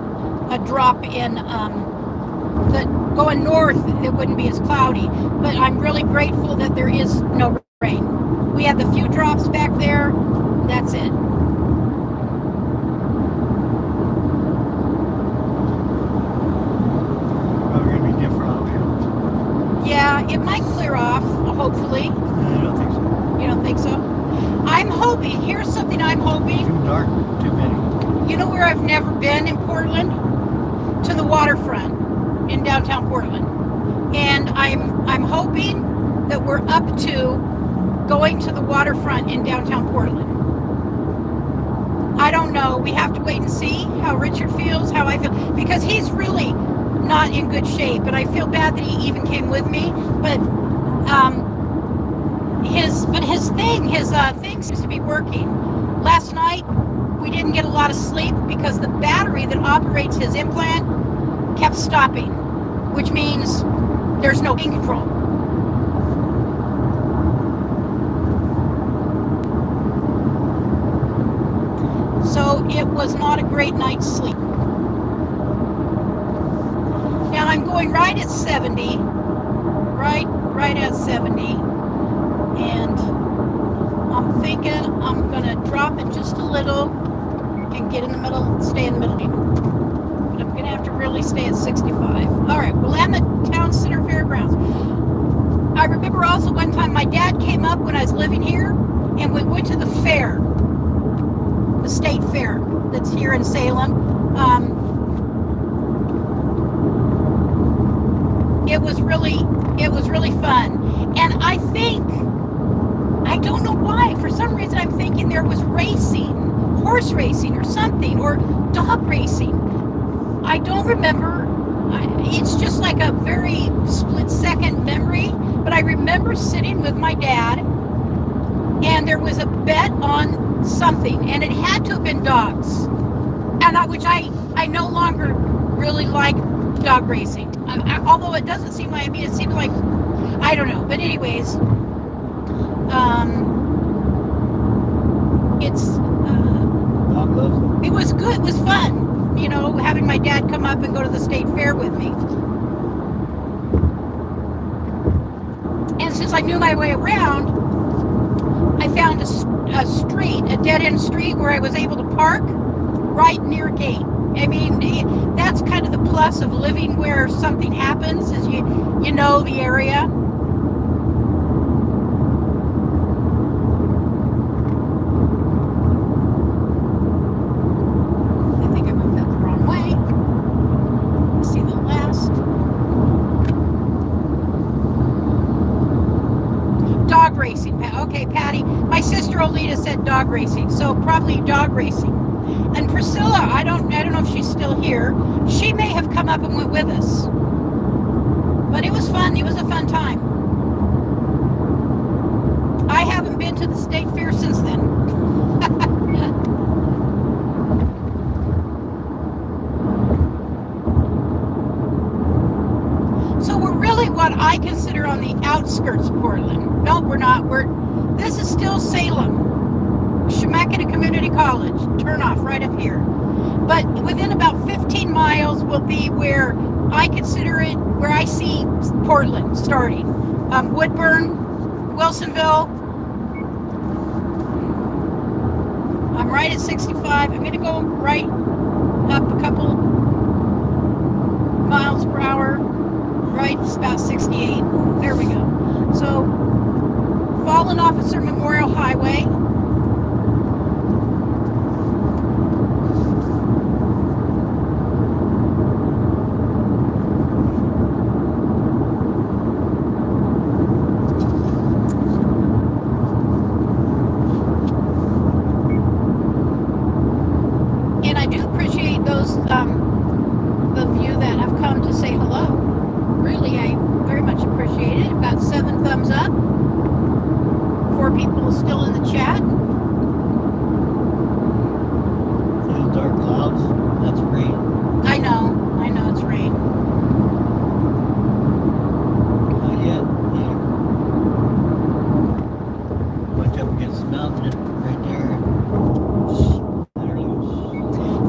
a drop in the going north. It wouldn't be as cloudy, but I'm really grateful that there is no rain. We had the few drops back there. That's it. Probably gonna be different out here. Yeah, it might clear off, hopefully. I don't think so. You don't think so? I'm hoping, here's something I'm hoping. Too dark, too many. You know where I've never been in Portland? To the waterfront in downtown Portland. And I'm hoping that we're up to going to the waterfront in downtown Portland. I don't know. We have to wait and see how Richard feels, how I feel, because he's really not in good shape, and I feel bad that he even came with me. But his thing seems to be working. Last night we didn't get a lot of sleep because the battery that operates his implant kept stopping, which means there's no pain control. So it was not a great night's sleep. Now I'm going right at 70, right at 70, and I'm thinking I'm gonna drop it just a little and get in the middle, stay in the middle. But I'm gonna have to really stay at 65. All right, we'll land the town center fairgrounds. I remember also one time my dad came up when I was living here, and we went to the fair, the state fair that's here in Salem. It was really fun, and I don't know why, for some reason I'm thinking there was racing, horse racing or something, or dog racing. I don't remember. It's just like a very split second memory, but I remember sitting with my dad, and there was a bet on something, and it had to have been dogs, and which I no longer really like dog racing. Although it doesn't seem like, it seems like, I don't know. But anyways, it was good. It was fun, having my dad come up and go to the state fair with me. And since I knew my way around, I found a street, a dead-end street where I was able to park right near a gate. I mean, that's kind of the plus of living where something happens, is you know the area. I think I moved that the wrong way. Let's see the last. Dog racing. Okay, Patty. My sister Olita said dog racing, so probably dog racing. And Priscilla, I don't know if she's still here. She may have come up and went with us. But it was fun. It was a fun time. I haven't been to the state fair since then. So we're really what I consider on the outskirts of Portland. No, we're not. This is still Salem. Chemeketa Community College, turn off right up here. But within about 15 miles will be where I consider it, where I see Portland starting. Woodburn, Wilsonville. I'm right at 65. I'm going to go right up a couple miles per hour. Right, it's about 68. There we go. So, Fallen Officer Memorial Highway. And I do appreciate those, the few that have come to say hello. Really, I very much appreciate it. I've got 7 thumbs up. 4 people still in the chat. Those dark clouds, that's rain. I know it's rain. Not yet. Yeah. Went up against the mountain right there.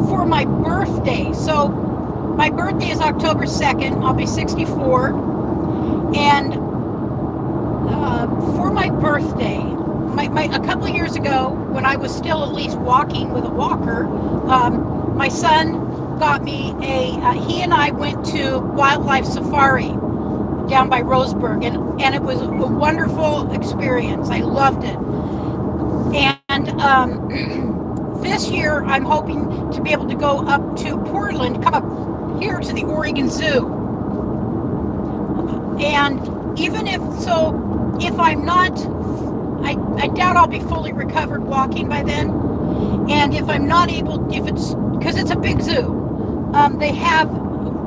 For my birthday. So my birthday is October 2nd. I'll be 64. And for my birthday, a couple of years ago, when I was still at least walking with a walker, my son got me he and I went to wildlife safari down by Roseburg, and it was a wonderful experience. I loved it. And this year, I'm hoping to be able to go up to Portland, come up here to the Oregon Zoo. And even if I'm not, I doubt I'll be fully recovered walking by then. And if I'm not able, because it's a big zoo, they have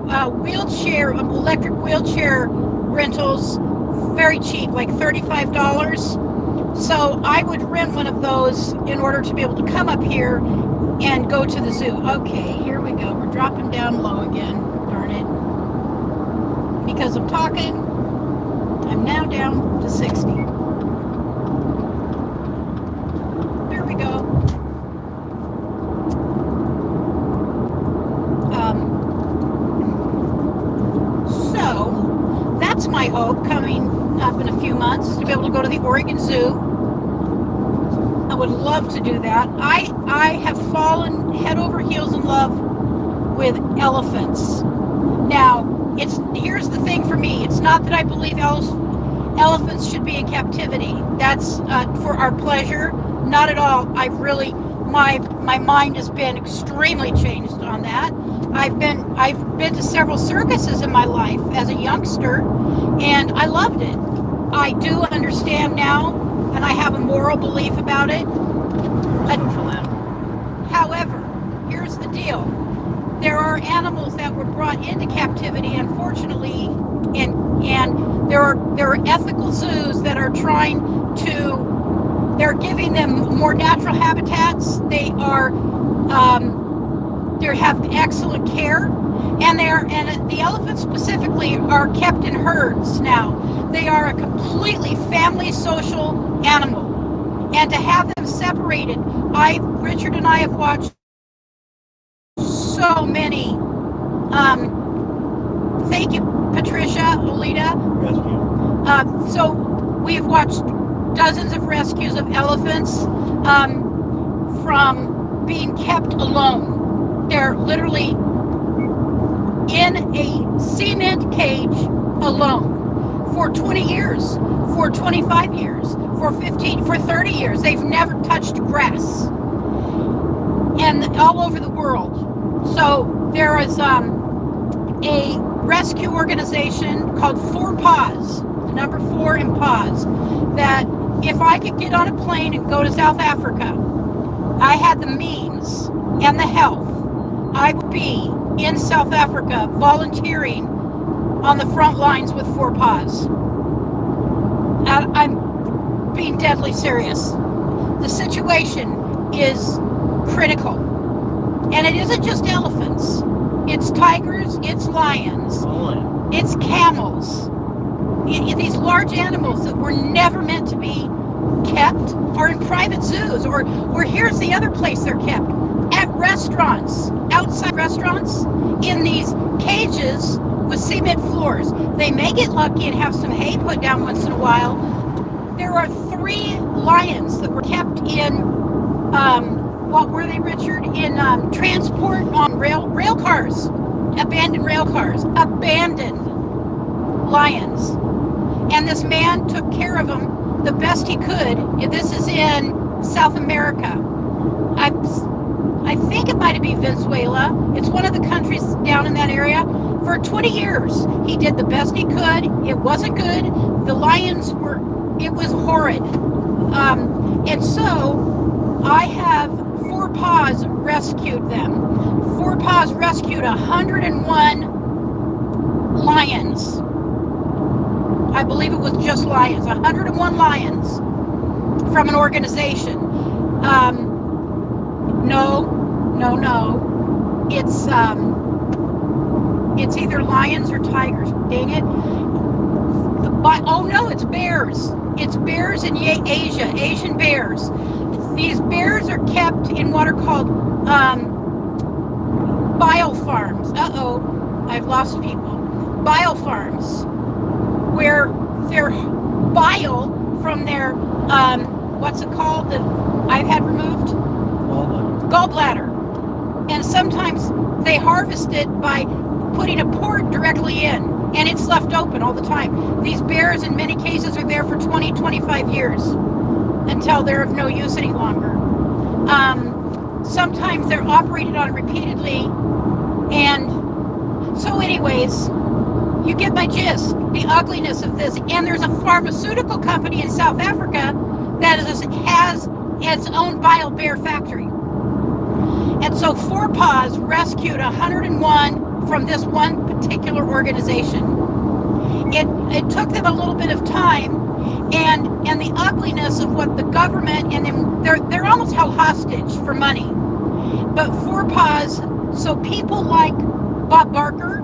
electric wheelchair rentals, very cheap, like $35. So I would rent one of those in order to be able to come up here and go to the zoo. Okay, here we go. We're dropping down low again. Darn it. Because I'm talking, I'm now down to 60. There we go. So that's my hope coming up in a few months, is to be able to go to the Oregon Zoo. I would love to do that. I have fallen head over heels in love with elephants. Now, here's the thing for me. It's not that I believe elephants should be in captivity. That's for our pleasure. Not at all. My mind has been extremely changed on that. I've been to several circuses in my life as a youngster, and I loved it. I do understand now, and I have a moral belief about it. However, here's the deal. There are animals that were brought into captivity, unfortunately, and there are ethical zoos that are they're giving them more natural habitats. They have excellent care, and the elephants specifically are kept in herds now. They are a completely family social animal, and to have them separated, Richard and I have watched so many. Thank you, Patricia, Olita. Rescue. So we've watched dozens of rescues of elephants from being kept alone. They're literally in a cement cage alone for 20 years, for 25 years, for 15, for 30 years. They've never touched grass, and all over the world. So there is a rescue organization called 4 Paws, the number 4 in Paws, that if I could get on a plane and go to South Africa, I had the means and the health, I would be in South Africa volunteering on the front lines with 4 Paws. I'm being deadly serious. The situation is critical. And it isn't just elephants. It's tigers, it's lions, it's camels. These large animals that were never meant to be kept are in private zoos, or here's the other place they're kept, at restaurants, outside restaurants, in these cages with cement floors. They may get lucky and have some hay put down once in a while. There are 3 lions that were kept in, what were they, Richard? In transport on rail cars, abandoned rail cars, abandoned lions. And this man took care of them the best he could. This is in South America. I think it might be Venezuela. It's one of the countries down in that area. For 20 years, he did the best he could. It wasn't good. The lions it was horrid. And so I have 4 Paws rescued them. 4 Paws rescued 101 lions. I believe it was just lions. 101 lions from an organization. No. It's either lions or tigers. Dang it. Oh no, it's bears. It's bears in Asia, Asian bears. These bears are kept in what are called biofarms. I've lost people. Bile farms, where their bile from their, what's it called, that I've had removed? Gallbladder. And sometimes they harvest it by putting a port directly in, and it's left open all the time. These bears, in many cases, are there for 20, 25 years until they're of no use any longer. Sometimes they're operated on repeatedly, and so anyways, you get my gist, the ugliness of this. And there's a pharmaceutical company in South Africa that has its own bile bear factory. And so Four Paws rescued 101 from this one particular organization. It took them a little bit of time, and the ugliness of what the government, and they're almost held hostage for money. But Four Paws, so people like Bob Barker,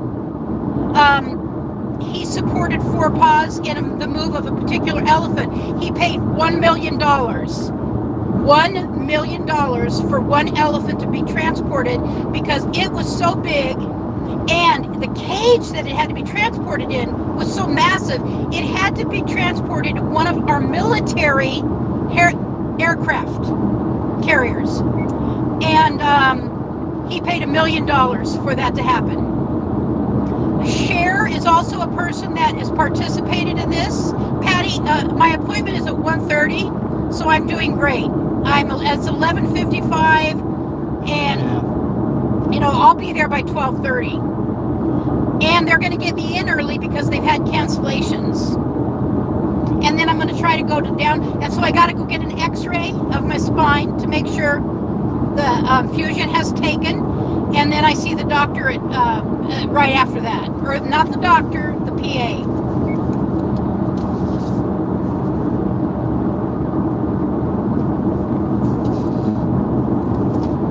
he supported Four Paws in the move of a particular elephant. He paid $1 million. $1 million for one elephant to be transported because it was so big, and the cage that it had to be transported in was so massive, it had to be transported to one of our military aircraft carriers. And he paid $1 million for that to happen. Cher is also a person that has participated in this. Patty, my appointment is at 1:30, so I'm doing great. It's 11:55, and I'll be there by 12:30. And they're going to get me in early because they've had cancellations. And then I'm going to try to go down, and so I got to go get an X-ray of my spine to make sure the fusion has taken. And then I see the doctor right after that, or not the doctor, the PA.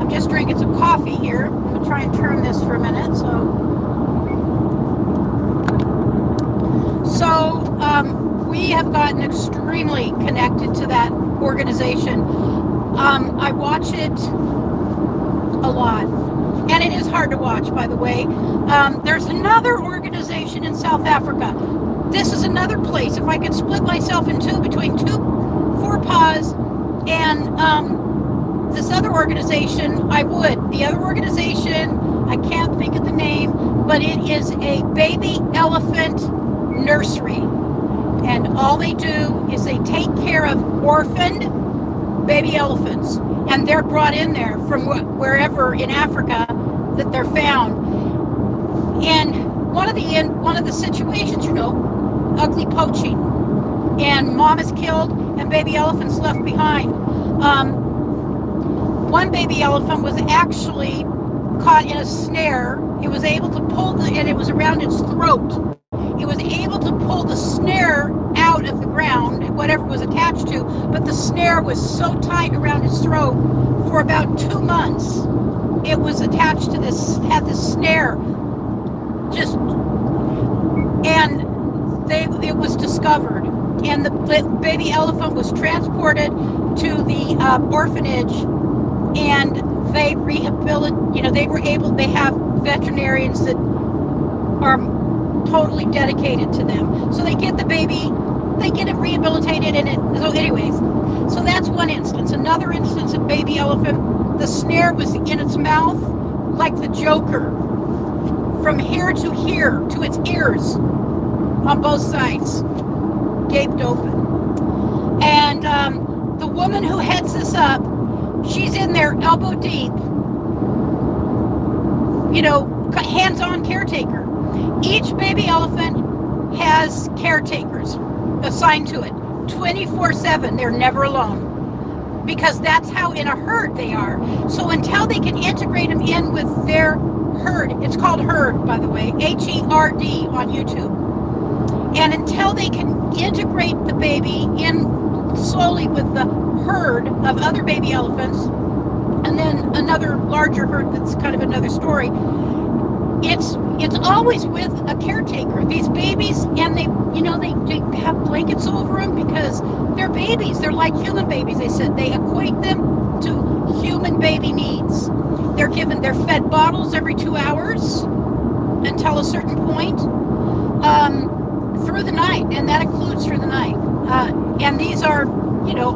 Just drinking some coffee here. I'm going to try and turn this for a minute. So we have gotten extremely connected to that organization. I watch it a lot, and it is hard to watch, by the way. There's another organization in South Africa. This is another place. If I could split myself in two, between Four Paws and this other organization, I would. The other organization, I can't think of the name, but it is a baby elephant nursery. And all they do is they take care of orphaned baby elephants. And they're brought in there from wherever in Africa that they're found. And one of the situations, ugly poaching. And mom is killed and baby elephants left behind. One baby elephant was actually caught in a snare. It was able to pull and it was around its throat. It was able to pull the snare out of the ground, whatever it was attached to, but the snare was so tight around its throat for about 2 months. It was attached to this, had this snare, it was discovered. And the baby elephant was transported to the orphanage, and they they have veterinarians that are totally dedicated to them. So they get the baby, they get it rehabilitated, so anyways, so that's one instance. Another instance of baby elephant, the snare was in its mouth like the Joker, from here to its ears on both sides, gaped open. And the woman who heads this up, she's in there elbow deep, hands-on caretaker. Each baby elephant has caretakers assigned to it 24/7. They're never alone, because that's how in a herd they are. So until they can integrate them in with their herd, it's called herd, by the way, HERD on YouTube. And until they can integrate the baby in slowly with the herd of other baby elephants, and then another larger herd that's kind of another story, it's always with a caretaker. These babies, and they have blankets over them because they're babies. They're like human babies. They said they equate them to human baby needs. They're fed bottles every 2 hours until until a certain point through the night, and that includes through the night. And these are,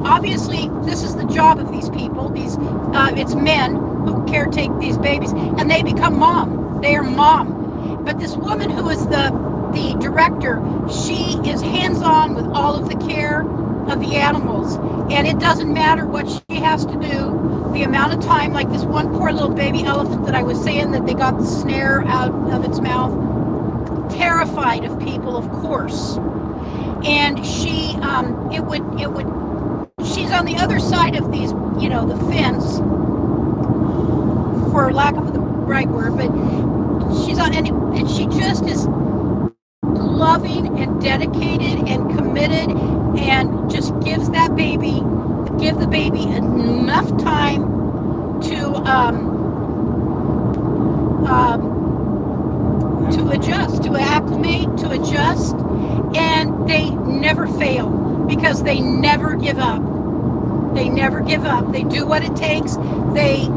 obviously this is the job of these people. It's men who caretake these babies, and they become mom. They are mom. But this woman who is the director, she is hands-on with all of the care of the animals, and it doesn't matter what she has to do, the amount of time, like this one poor little baby elephant that I was saying that they got the snare out of its mouth, terrified of people, of course. And she's on the other side of these, the fence, for lack of the right word, but she's on, and she just is loving and dedicated and committed, and just give the baby enough time to adjust, to acclimate, to adjust, and they never fail because they never give up. They never give up. They do what it takes. The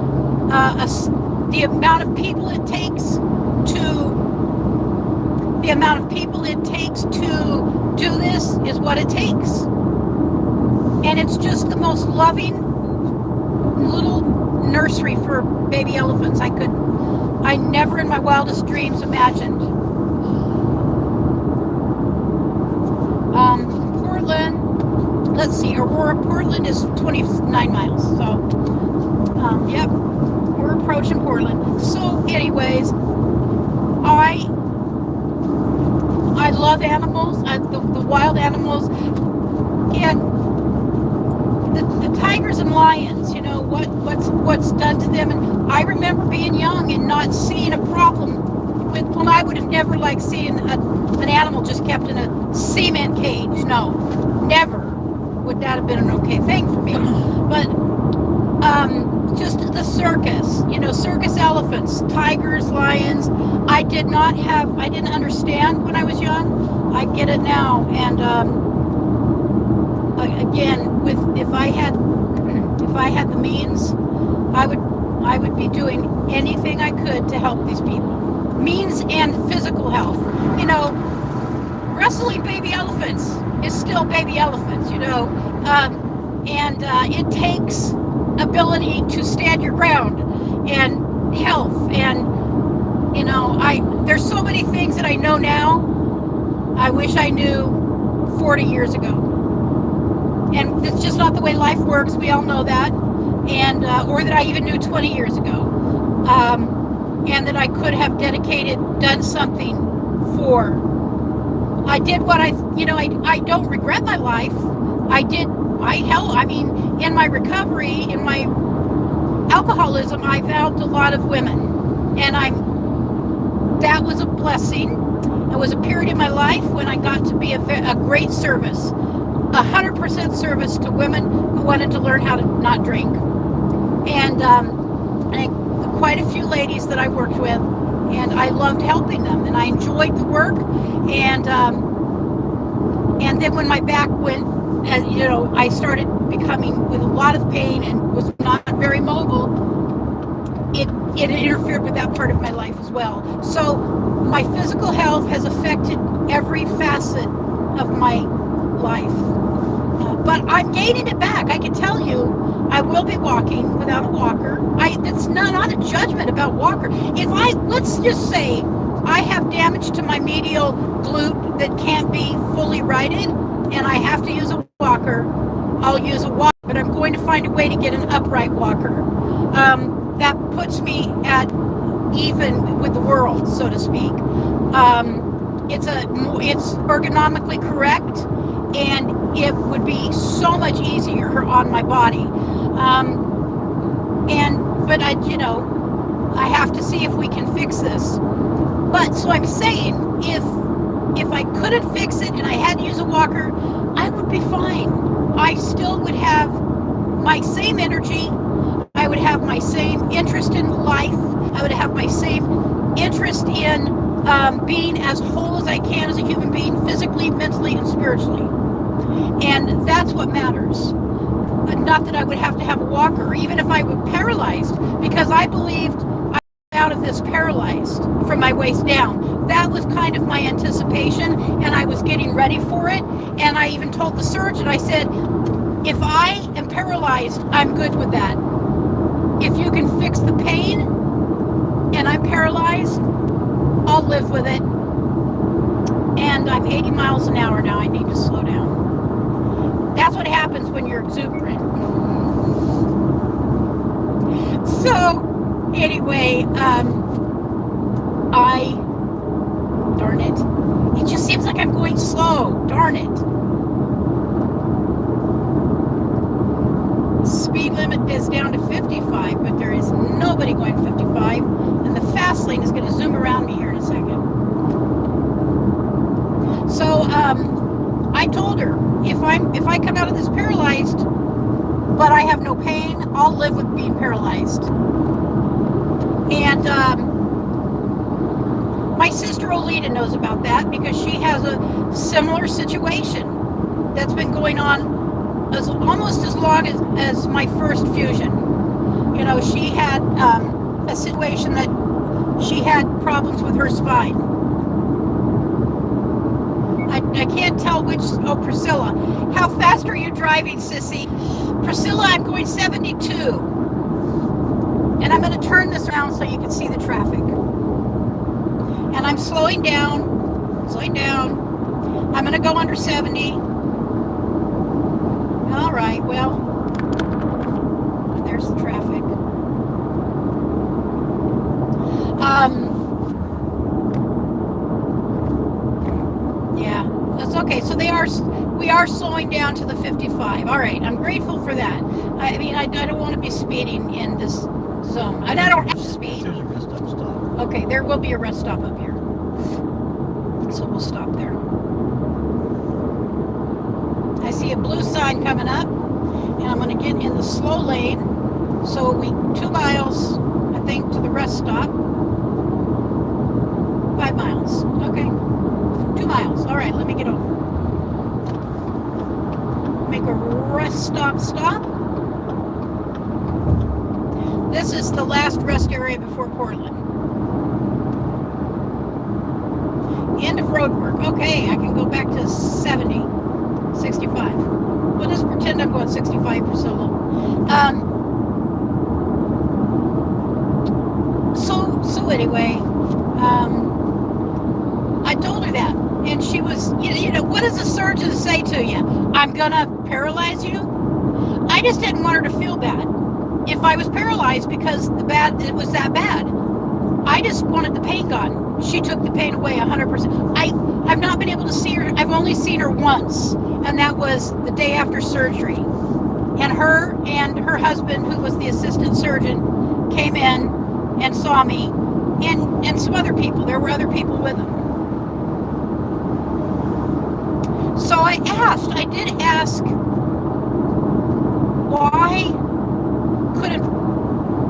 amount of people it takes to do this is what it takes. And it's just the most loving little nursery for baby elephants I never in my wildest dreams imagined. Portland, let's see, Aurora, Portland is 29 miles. So, yep, we're approaching Portland. So anyways, I love animals, the wild animals, and the tigers and lions, what's done to them. And I remember being young and not seeing a problem with, when I would have never liked seeing an animal just kept in a cement cage. No, never would that have been an okay thing for me. But just the circus, circus elephants, tigers, lions. I didn't understand when I was young. I get it now. And again, if I had the means, I would be doing anything I could to help these people. Means and physical health. Wrestling baby elephants is still baby elephants, and it takes ability to stand your ground and health, and there's so many things that I know now I wish I knew 40 years ago, and it's just not the way life works. We all know that, and or that I even knew 20 years ago, and that I could have done something for. I did what I don't regret my life. In my recovery, in my alcoholism, I've helped a lot of women, and that was a blessing. It was a period in my life when I got to be a great service, 100% service to women who wanted to learn how to not drink, and quite a few ladies that I worked with, and I loved helping them, and I enjoyed the work, and then when my back went, I started becoming with a lot of pain and was not very mobile. It interfered with that part of my life as well. So my physical health has affected every facet of my life. But I'm gaining it back. I can tell you, I will be walking without a walker. It's not a judgment about walker. Let's just say I have damage to my medial glute that can't be fully righted, and I have to use a walker, I'll use a walker, but I'm going to find a way to get an upright walker. That puts me at even with the world, so to speak. It's ergonomically correct, and it would be so much easier on my body. But I have to see if we can fix this. But so I'm saying, if I couldn't fix it and I had to use a walker, I would be fine. I still would have my same energy. I would have my same interest in life. I would have my same interest in being as whole as I can as a human being, physically, mentally, and spiritually. And that's what matters. Not that I would have to have a walker, or even if I were paralyzed, because I believed I was out of this paralyzed from my waist down. that was kind of my anticipation, and I was getting ready for it. And I even told the surgeon, I said, if I am paralyzed, I'm good with that. If you can fix the pain and I'm paralyzed, I'll live with it. And I'm 80 miles an hour now. I need to slow down. That's what happens when you're exuberant. So, anyway, darn it. It just seems like I'm going slow. Darn it. Speed limit is down to 55, but there is nobody going 55, and the fast lane is going to zoom around me here in a second. So I told her, if I come out of this paralyzed, but I have no pain, I'll live with being paralyzed. And my sister Olita knows about that because she has a similar situation that's been going on almost as long as my first fusion. You know, she had a situation that she had problems with her spine. I can't tell which. Oh, Priscilla, how fast are you driving, sissy? Priscilla, I'm going 72. And I'm going to turn this around so you can see the traffic. And I'm slowing down. I'm going to go under 70. All right, well, there's the traffic. Yeah, that's okay. So we are slowing down to the 55. All right, I'm grateful for that. I mean, I don't want to be speeding in this zone. And I don't have to speed. There's a rest stop. Okay, there will be a rest stop up here. So we'll stop there. I see a blue sign coming up, and I'm going to get in the slow lane. So 2 miles, I think, to the rest stop. 5 miles. Okay. 2 miles. All right, let me get over. Make a rest stop. This is the last rest area before Portland. End of road work. Okay, I can go back to 70. 65. We'll just pretend I'm going 65 for so long. So anyway, I told her that, and she was, you know, what does a surgeon say to you? I'm gonna paralyze you? I just didn't want her to feel bad if I was paralyzed because it was that bad. I just wanted the pain gone. She took the pain away 100%. I've not been able to see her. I've only seen her once, and that was the day after surgery. And her husband, who was the assistant surgeon, came in and saw me, and some other people. There were other people with them. So I did ask,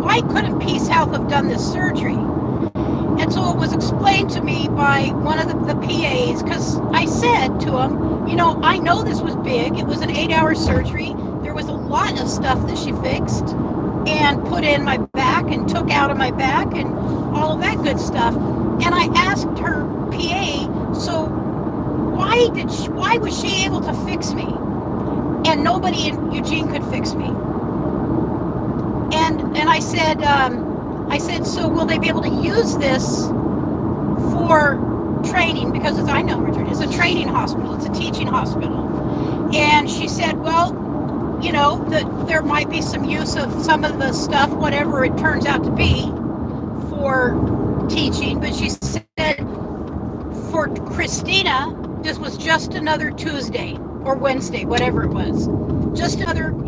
why couldn't Peace Health have done this surgery? And so it was explained to me by one of the PAs, because I said to him, you know, I know this was big. It was an 8-hour surgery. There was a lot of stuff that she fixed and put in my back and took out of my back and all of that good stuff. And I asked her PA, so why was she able to fix me and nobody in Eugene could fix me? And I said, so will they be able to use this for training? Because I know, Richard, it's a training hospital. It's a teaching hospital. And she said, well, you know, there might be some use of some of the stuff, whatever it turns out to be, for teaching. But she said, for Christina, this was just another Tuesday or Wednesday, whatever it was.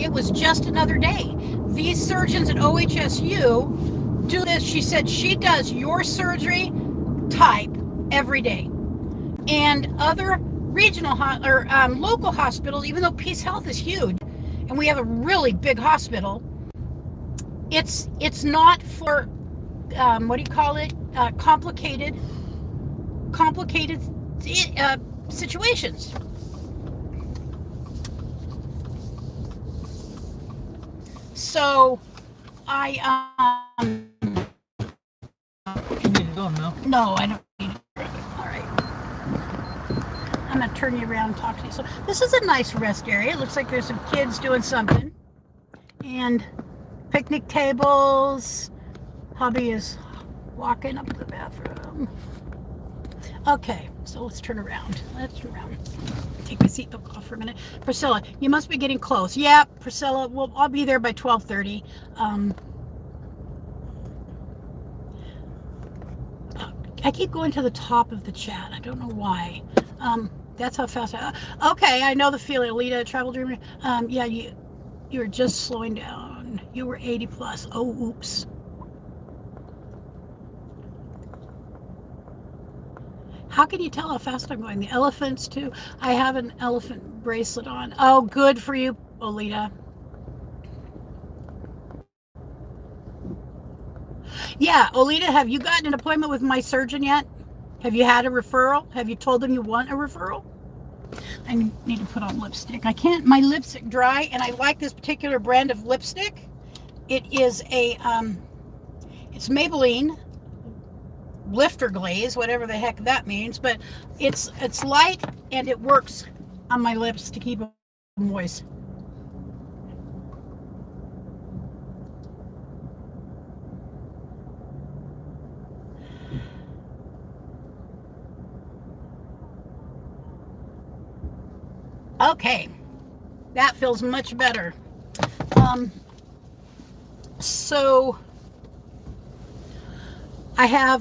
It was just another day. These surgeons at OHSU do this. She said she does your surgery type every day. And other regional or local hospitals, even though Peace Health is huge, and we have a really big hospital, it's not for what do you call it? Complicated situations. So I You need to go now. no, I don't need it. want to turn you around and talk to you. So this is a nice rest area. It looks like there's some kids doing something. And picnic tables. Hubby is walking up to the bathroom. Okay, so let's turn around. Let's turn around. Take my seatbelt off for a minute. Priscilla, you must be getting close. Yeah, Priscilla, I'll be there by 12:30. I keep going to the top of the chat. I don't know why. That's how fast okay, I know the feeling. Alita, travel dreamer. Yeah, you were just slowing down. You were 80 plus. Oh, oops. How can you tell how fast I'm going? The elephants too. I have an elephant bracelet on. Oh, good for you, Olita. Yeah, Olita, have you gotten an appointment with my surgeon yet? Have you had a referral? Have you told them you want a referral? I need to put on lipstick. I can't, my lipstick dry, and I like this particular brand of lipstick. It is a, it's Maybelline lifter glaze, whatever the heck that means, but it's light and it works on my lips to keep them moist. Okay, that feels much better. So I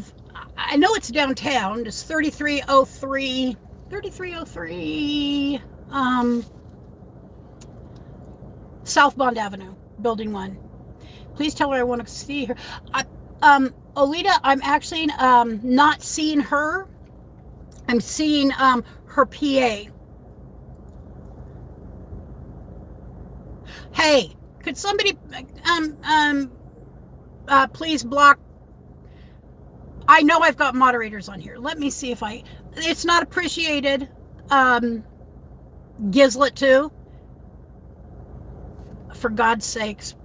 know it's downtown. It's 3303 South Bond Avenue, Building 1. Please tell her I want to see her. Olita, I'm actually not seeing her. I'm seeing her PA. Hey, could somebody please block? I know I've got moderators on here. Let me see if it's not appreciated. Gizlet too. For God's sakes.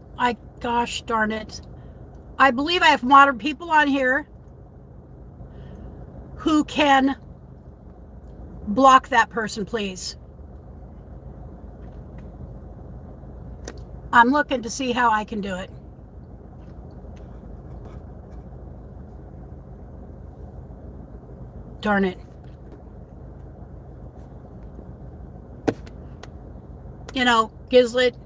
Gosh darn it. I believe I have modern people on here who can block that person, please. I'm looking to see how I can do it. Darn it. You know, Gizlet,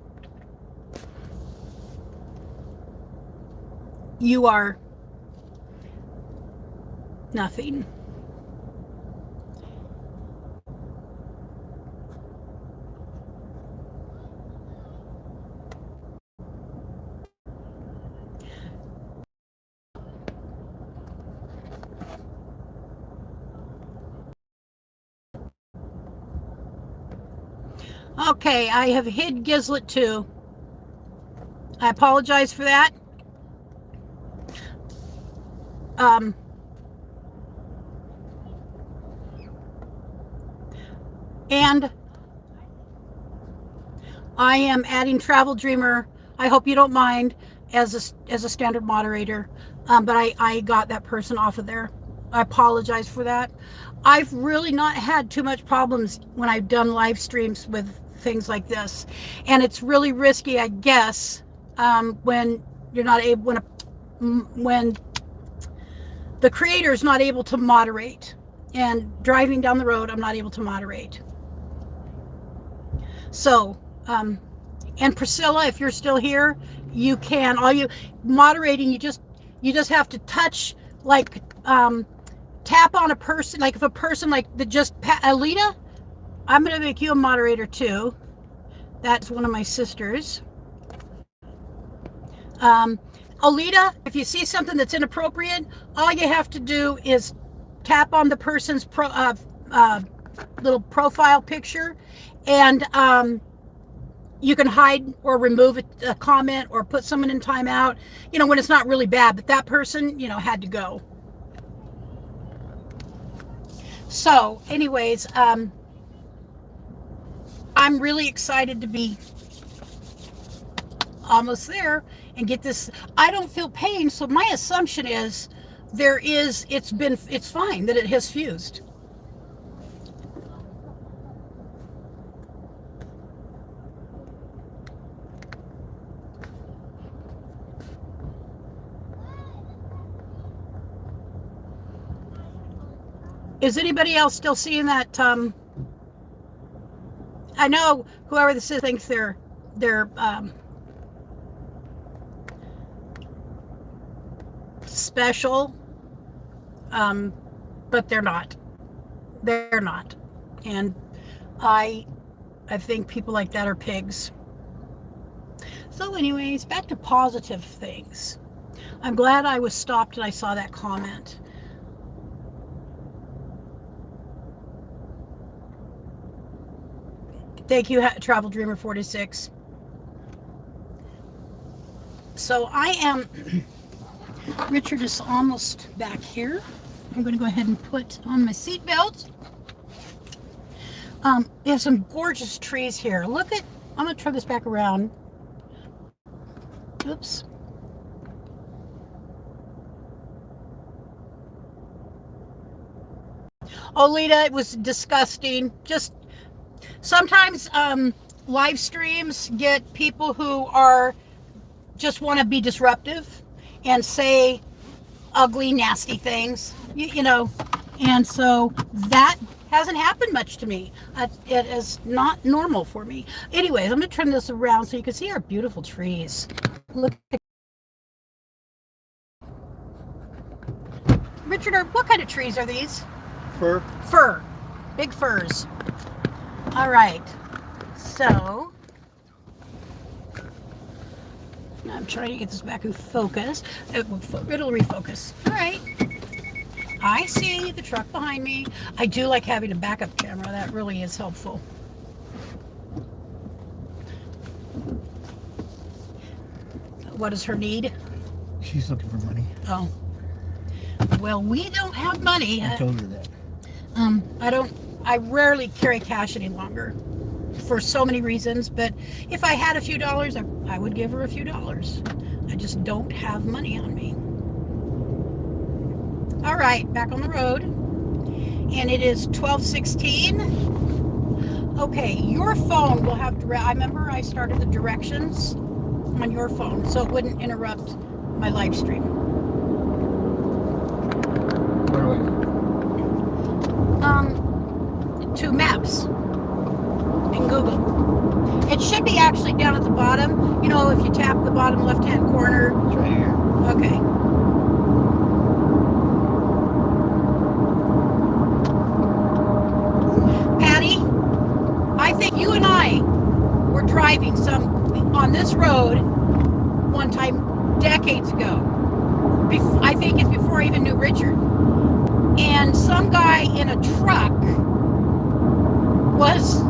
you are nothing. Okay, I have hid Gizlet too. I apologize for that. And I am adding Travel Dreamer. I hope you don't mind as a standard moderator. But I got that person off of there. I apologize for that. I've really not had too much problems when I've done live streams with things like this, and it's really risky, I guess, when you're not able, when the creator is not able to moderate, and driving down the road, I'm not able to moderate. So, and Priscilla, if you're still here, you can. All you moderating, you just have to touch, like, tap on a person, like if a person like that just Alita, I'm gonna make you a moderator too. That's one of my sisters. Alita, if you see something that's inappropriate, all you have to do is tap on the person's little profile picture, and you can hide or remove a comment or put someone in timeout, you know, when it's not really bad, but that person, you know, had to go. So anyways, I'm really excited to be almost there and get this. I don't feel pain, so my assumption is it's fine, that it has fused. Is anybody else still seeing that? I know whoever this is thinks they're special, but they're not. They're not, and I think people like that are pigs. So, anyways, back to positive things. I'm glad I was stopped and I saw that comment. Thank you, Travel Dreamer 46. So I am, Richard is almost back here. I'm going to go ahead and put on my seatbelt. We have some gorgeous trees here. Look at, I'm going to turn this back around. Oops. Oh, Lita, it was disgusting. Just sometimes live streams get people who are just want to be disruptive and say ugly, nasty things, you know, and so that hasn't happened much to me. It is not normal for me. Anyways, I'm going to turn this around so you can see our beautiful trees. Look at Richard, what kind of trees are these? Fir. Big firs. All right. So, I'm trying to get this back in focus. It'll refocus. All right. I see the truck behind me. I do like having a backup camera. That really is helpful. What is her need? She's looking for money. Oh. Well, we don't have money. I told her that. I rarely carry cash any longer for so many reasons, but if I had a few dollars, I would give her a few dollars. I just don't have money on me. All right, back on the road. And it is 12:16. Okay, your phone will have I remember I started the directions on your phone so it wouldn't interrupt my live stream. Where do I go? To Maps in Google. It should be actually down at the bottom. You know, if you tap the bottom left-hand corner. It's right here. Okay. Patty, I think you and I were driving on this road one time decades ago. I think it's before I even knew Richard. And some guy in a truck was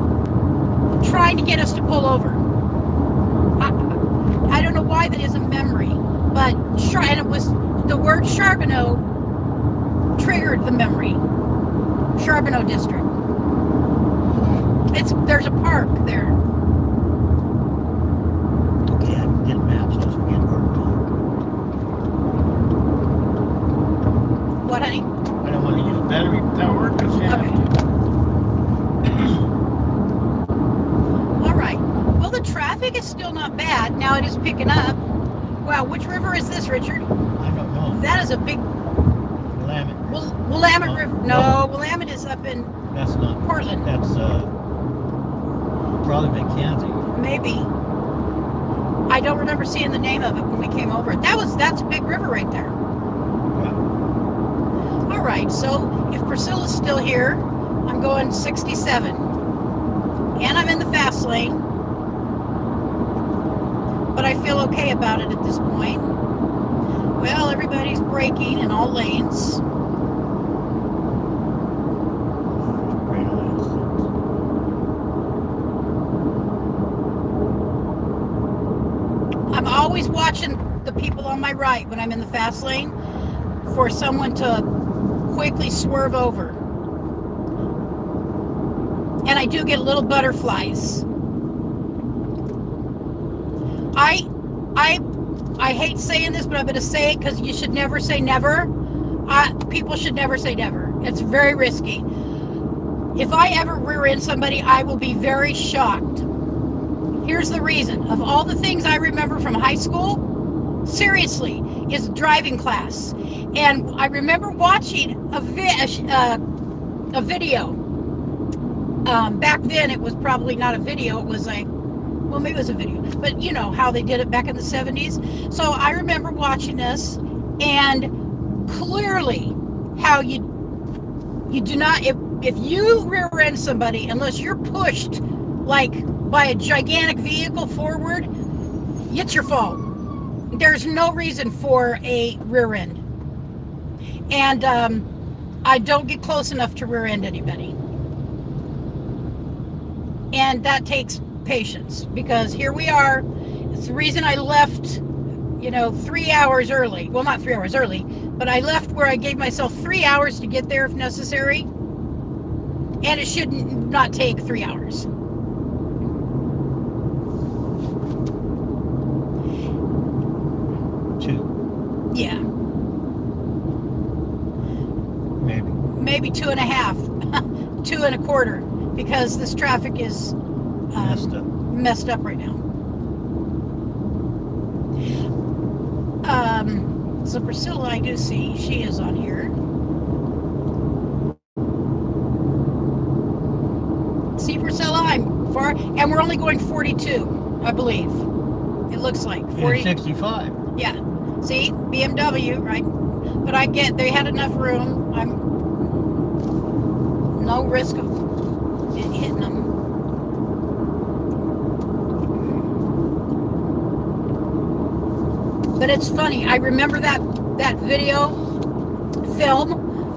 trying to get us to pull over. I don't know why that is a memory, but and it was the word Charbonneau triggered the memory. Charbonneau District. There's a park there. Okay, I can get maps. I was forgetting where we're going. What, honey? I don't want to use battery power because you have Okay. All right. Well, the traffic is still not bad. Now it is picking up. Wow, which river is this, Richard? I don't know. That is a big Willamette. Willamette No, River. no. No, Willamette is up in That's not. Portland. That's probably McKenzie. Maybe. I don't remember seeing the name of it when we came over. That's a big river right there. Yeah. All right, so if Priscilla's still here, I'm going 67. And I'm in the fast lane. But I feel okay about it at this point. Well, everybody's braking in all lanes. Right on. I'm always watching the people on my right when I'm in the fast lane for someone to quickly swerve over. And I do get little butterflies. I hate saying this, but I'm going to say it because you should never say never. People should never say never. It's very risky. If I ever rear end somebody, I will be very shocked. Here's the reason. Of all the things I remember from high school, seriously, is driving class. And I remember watching a video. Back then, it was probably not a video. It was like, well, maybe it was a video, but you know how they did it back in the 70s. So I remember watching this, and clearly, how you do not, if you rear end somebody, unless you're pushed like by a gigantic vehicle forward, it's your fault. There's no reason for a rear end. And I don't get close enough to rear end anybody. And that takes patience, because here we are. It's the reason I left, 3 hours early. Well, not 3 hours early, but I left where I gave myself 3 hours to get there if necessary. And it should not take 3 hours. Two, Yeah. Maybe 2.5, 2.25, because this traffic is messed up right now. So Priscilla, I do see she is on here. See, Priscilla, I'm far, and we're only going 42, I believe. It looks like 40. 65. Yeah. See, BMW, right? But I get they had enough room. I'm no risk of it hitting them. But it's funny. I remember that video film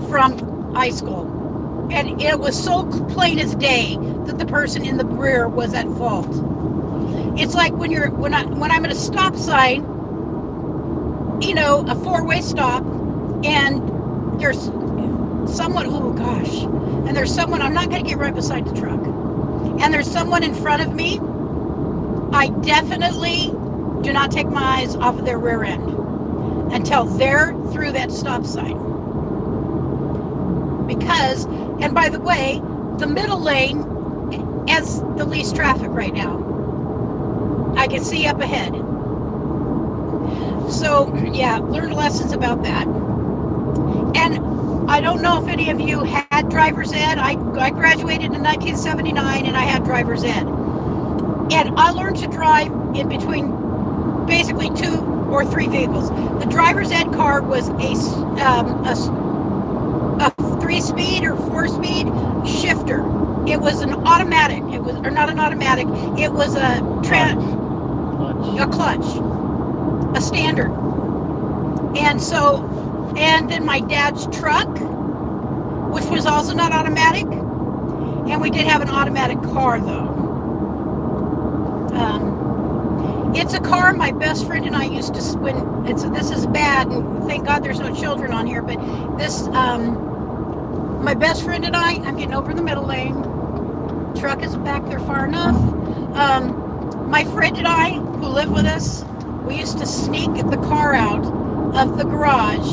from high school, and it was so plain as day that the person in the rear was at fault. It's like when I'm at a stop sign, a four-way stop, and there's someone. Oh gosh, and there's someone. I'm not going to get right beside the truck, and there's someone in front of me. I definitely do not take my eyes off of their rear end until they're through that stop sign. Because, and by the way, the middle lane has the least traffic right now. I can see up ahead. So, yeah, learned lessons about that. And I don't know if any of you had driver's ed. I graduated in 1979 and I had driver's ed. And I learned to drive in between basically 2 or 3 vehicles. The driver's ed car was a 3-speed or 4-speed shifter. It was an automatic. It was, or not an automatic. It was a clutch, a standard. And then my dad's truck, which was also not automatic, and we did have an automatic car though. It's a car my best friend and I used to, this is bad, and thank God there's no children on here, but this, my best friend and I'm getting over in the middle lane. Truck is back there far enough. My friend and I, who live with us, we used to sneak the car out of the garage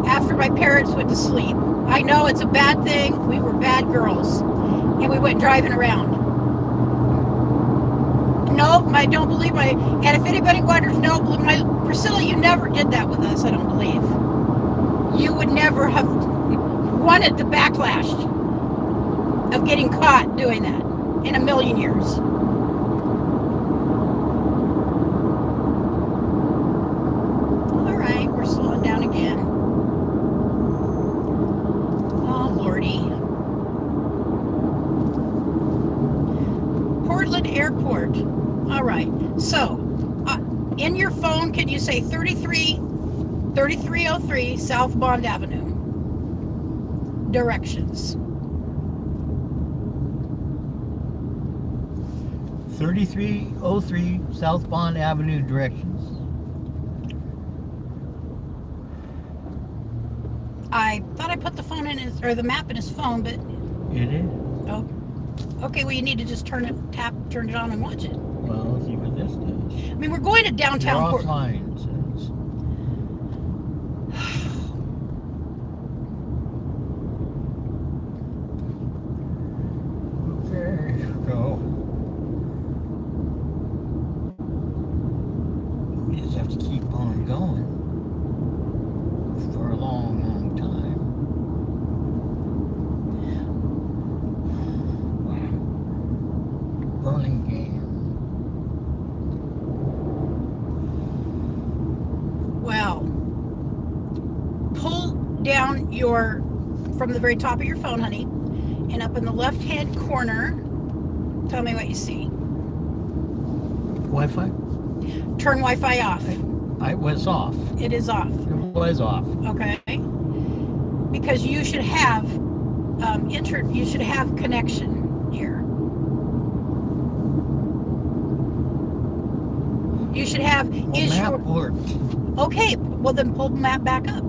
after my parents went to sleep. I know it's a bad thing. We were bad girls. And we went driving around. Nope, I don't believe and if anybody wonders, no, Priscilla, you never did that with us, I don't believe. You would never have wanted the backlash of getting caught doing that in a million years. All right, we're slowing down again. Oh, Lordy. Portland Airport. All right, so in your phone, can you say 3303 South Bond Avenue? Directions. 3303 South Bond Avenue directions. I thought I put the phone in his, or the map in his phone, but It is. oh, okay. Well, you need to just turn it on and watch it. Well, let's see what this does. I mean, we're going to downtown You're Portland. offline, it says. Okay, go. You just have to keep on going for a long, long Well, pull down from the very top of your phone, honey, and up in the left-hand corner, tell me what you see. Wi-Fi? Turn Wi-Fi off. I was off. It is off. It was off. Okay. Because you should have you should have connection here. You should have Well, map worked. Okay, well then pull the map back up.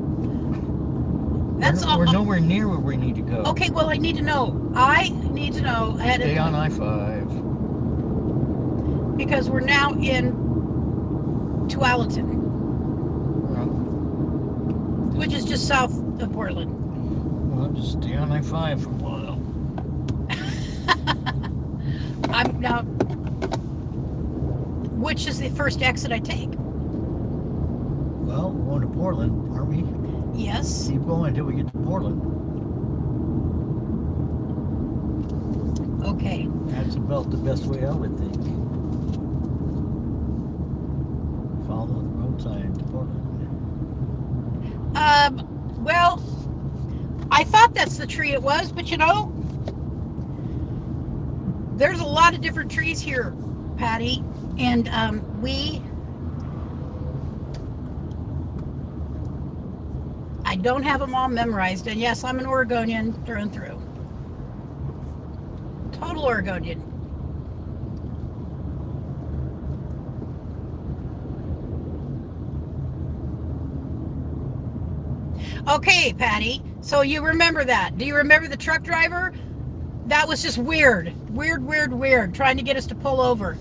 That's all. We're nowhere near where we need to go. Okay, well I need to know. I need to know ahead of Stay on time. I-5. Because we're now in Tualatin, Well, which is just south of Portland. well, just stay on I-5 for a while. I'm now. Which is the first exit I take? Well, we're going to Portland, aren't we? Yes. Keep going until we get to Portland. Okay. That's about the best way I would think. Follow the road sign to Portland. Well, I thought that's the tree it was, but you know, there's a lot of different trees here, Patty, and I don't have them all memorized, and yes, I'm an Oregonian through and through. Total Oregonian. Okay, Patty, so you remember that. Do you remember the truck driver? That was just weird. Weird, trying to get us to pull over.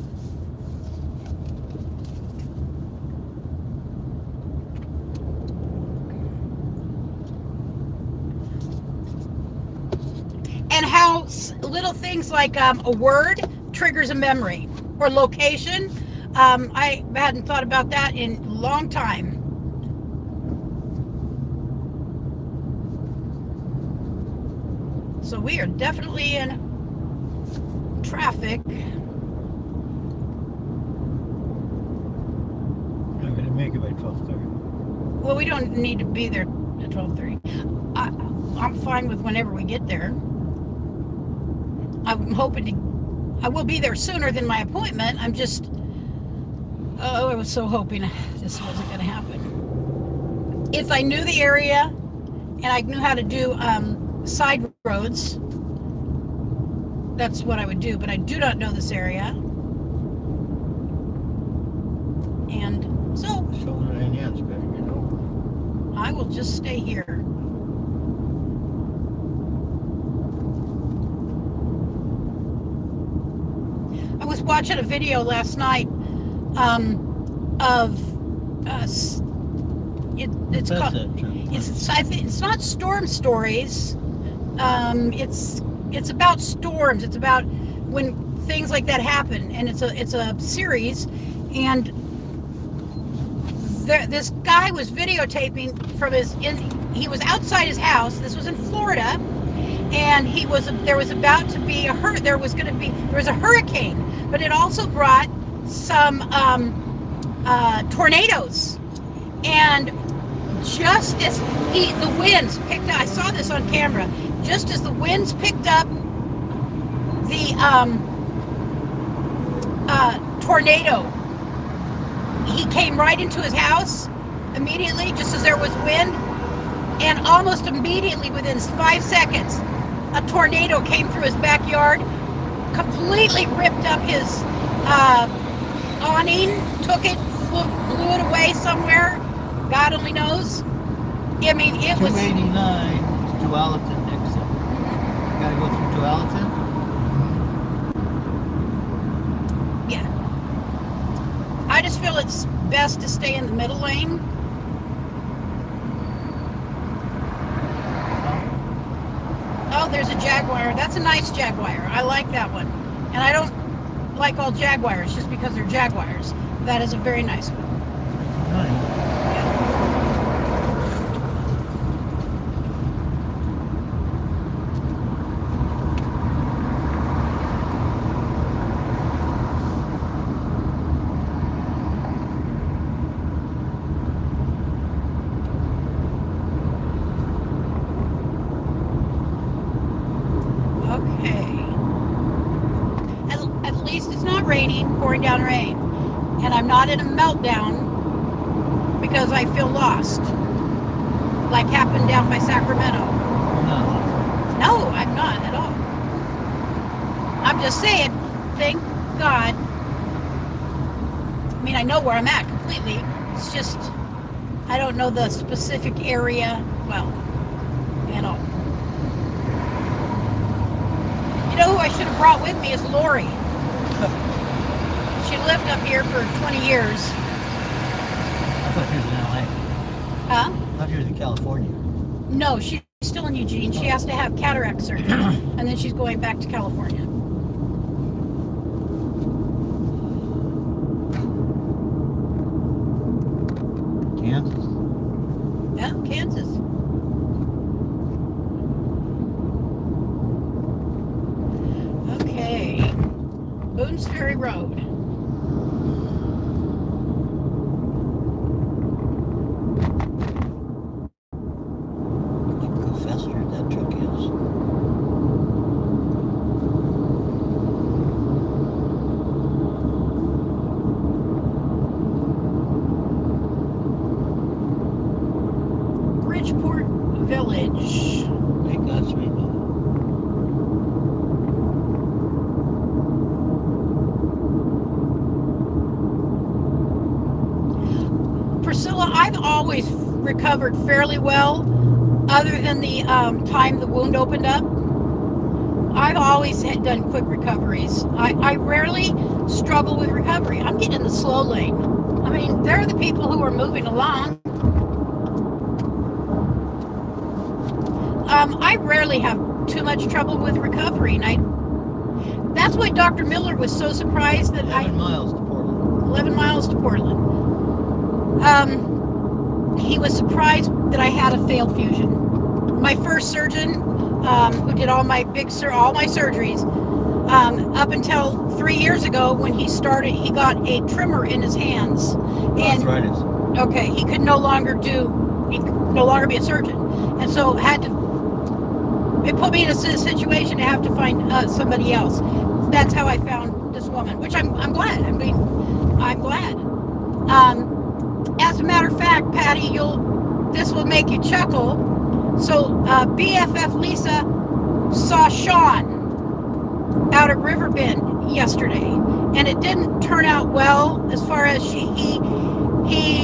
And how little things like a word triggers a memory, or location. I hadn't thought about that in a long time. So we are definitely in traffic. I'm going to make it by 12:30. Well, we don't need to be there at 12:30. I'm fine with whenever we get there. I'm hoping I will be there sooner than my appointment. I was so hoping this wasn't going to happen. If I knew the area and I knew how to do side roads, that's what I would do, but I do not know this area. And so Shoulder and ends better get over. I will just stay here. I was watching a video last night of it's That's called it. I think it's not storm stories. It's about storms. It's about when things like that happen, and it's a series. And this guy was videotaping from he was outside his house. This was in Florida, and there was about to be a hurricane, but it also brought some tornadoes. And just as the winds picked up, I saw this on camera, just as the winds picked up the tornado, he came right into his house immediately, just as there was wind, and almost immediately, within 5 seconds, a tornado came through his backyard, completely ripped up his awning, took it, blew it away somewhere, God only knows. I mean, it was 289 is Tualatin exit. You gotta go through Tualatin? Yeah. I just feel it's best to stay in the middle lane. Oh, there's a Jaguar. That's a nice Jaguar. I like that one. And I don't like all Jaguars just because they're Jaguars. That is a very nice one. Nice. pouring down rain. And I'm not in a meltdown because I feel lost, like happened down by Sacramento. No, I'm not at all. I'm just saying, thank God. I mean, I know where I'm at completely. It's just, I don't know the specific area well at all. You know who I should have brought with me is Lori. She lived up here for 20 years. I thought she was in LA. Huh? I thought she was in California. No, she's still in Eugene. She has to have cataract surgery, and then she's going back to California. Kansas. Yeah, Kansas. Okay. Boone's Ferry Road. Look how festered that truck is. Bridgeport Village. Thank Godspeed. Priscilla, I've always recovered fairly well, other than the time the wound opened up. I've always done quick recoveries. I rarely struggle with recovery. I'm getting in the slow lane. I mean, they're the people who are moving along. I rarely have too much trouble with recovery, and that's why Dr. Miller was so surprised that 11 miles to Portland. 11 miles to Portland. He was surprised that I had a failed fusion. My first surgeon, who did all my surgeries, up until 3 years ago when he started, he got a tremor in his hands. And Arthritis. okay, he could no longer be a surgeon, and so it put me in a situation to have to find somebody else. That's how I found this woman, which I'm glad. I mean, I'm glad. As a matter of fact, Patty, this will make you chuckle. So BFF Lisa saw Sean out at Riverbend yesterday, and it didn't turn out well as far as he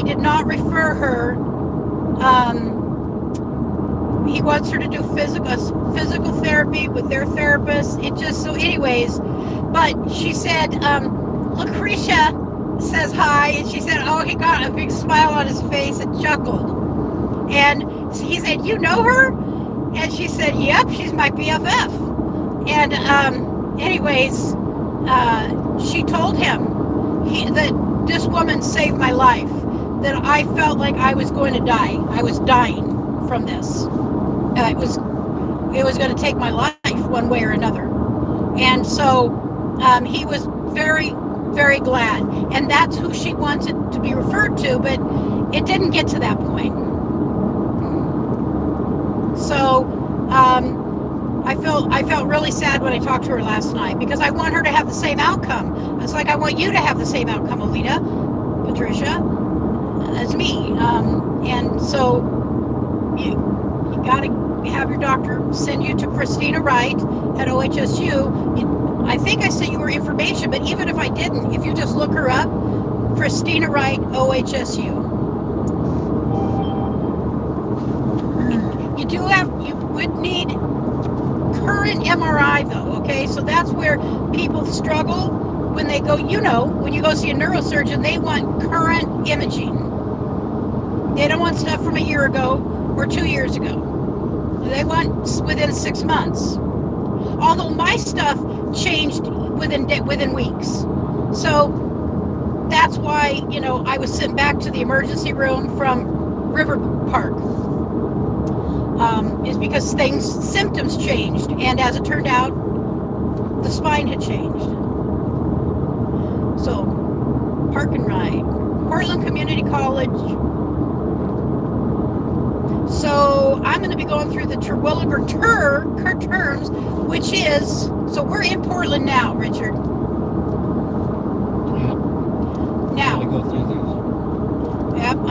did not refer her. He wants her to do physical therapy with their therapist. It just, so anyways, but she said, Lucretia says hi, and she said, oh, he got a big smile on his face and chuckled. And he said, you know her? And she said, yep, she's my BFF. And anyways, she told him that this woman saved my life, that I felt like I was going to die. I was dying from this. It was going to take my life one way or another. And so he was very, very glad. And that's who she wanted to be referred to, but it didn't get to that point. So I felt really sad when I talked to her last night, because I want her to have the same outcome. It's like I want you to have the same outcome, Alita, Patricia, as me. And so you got to have your doctor send you to Christina Wright at OHSU. I think I sent you her information, but even if I didn't, if you just look her up, Christina Wright, OHSU. You would need current MRI though, okay? So that's where people struggle when they go, when you go see a neurosurgeon, they want current imaging. They don't want stuff from a year ago or 2 years ago. They want within 6 months. Although my stuff changed within weeks. So that's why, I was sent back to the emergency room from River Park. Is because symptoms changed, and as it turned out, the spine had changed. So, park and ride. Portland Community College. So, I'm going to be going through the Terwilliger terms, which is, so we're in Portland now, Richard.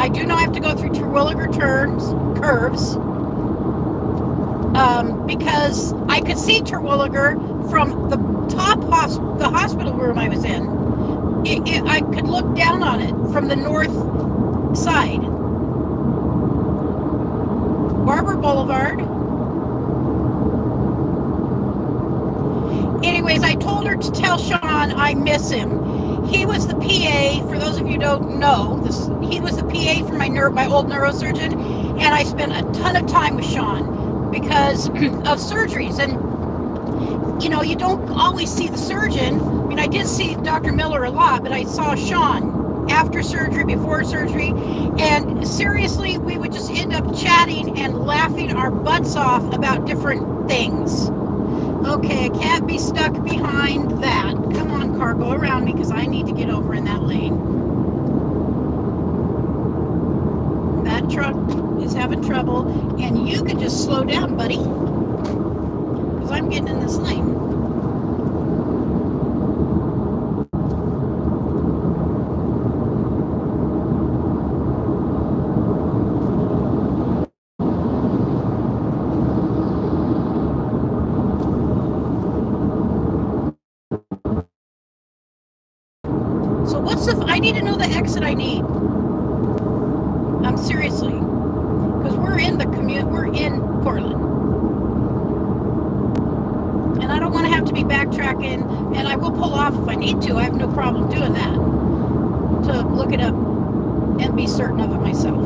I do not have to go through Terwilliger curves, because I could see Terwilliger from the the hospital room I was in. I could look down on it from the north side. Barber Boulevard. Anyways, I told her to tell Sean I miss him. He was the PA, for those of you who don't know, he was the PA for my old neurosurgeon, and I spent a ton of time with Sean because of surgeries. And, you know, you don't always see the surgeon. I mean, I did see Dr. Miller a lot, but I saw Sean after surgery, before surgery, and seriously, we would just end up chatting and laughing our butts off about different things. Okay, I can't be stuck behind that. Come on, car, go around me because I need to get over in that lane. That truck is having trouble, and you can just slow down, buddy, because I'm getting in this lane. I need to know the exit I need. Seriously. Because we're in Portland. And I don't want to have to be backtracking, and I will pull off if I need to. I have no problem doing that. To look it up and be certain of it myself.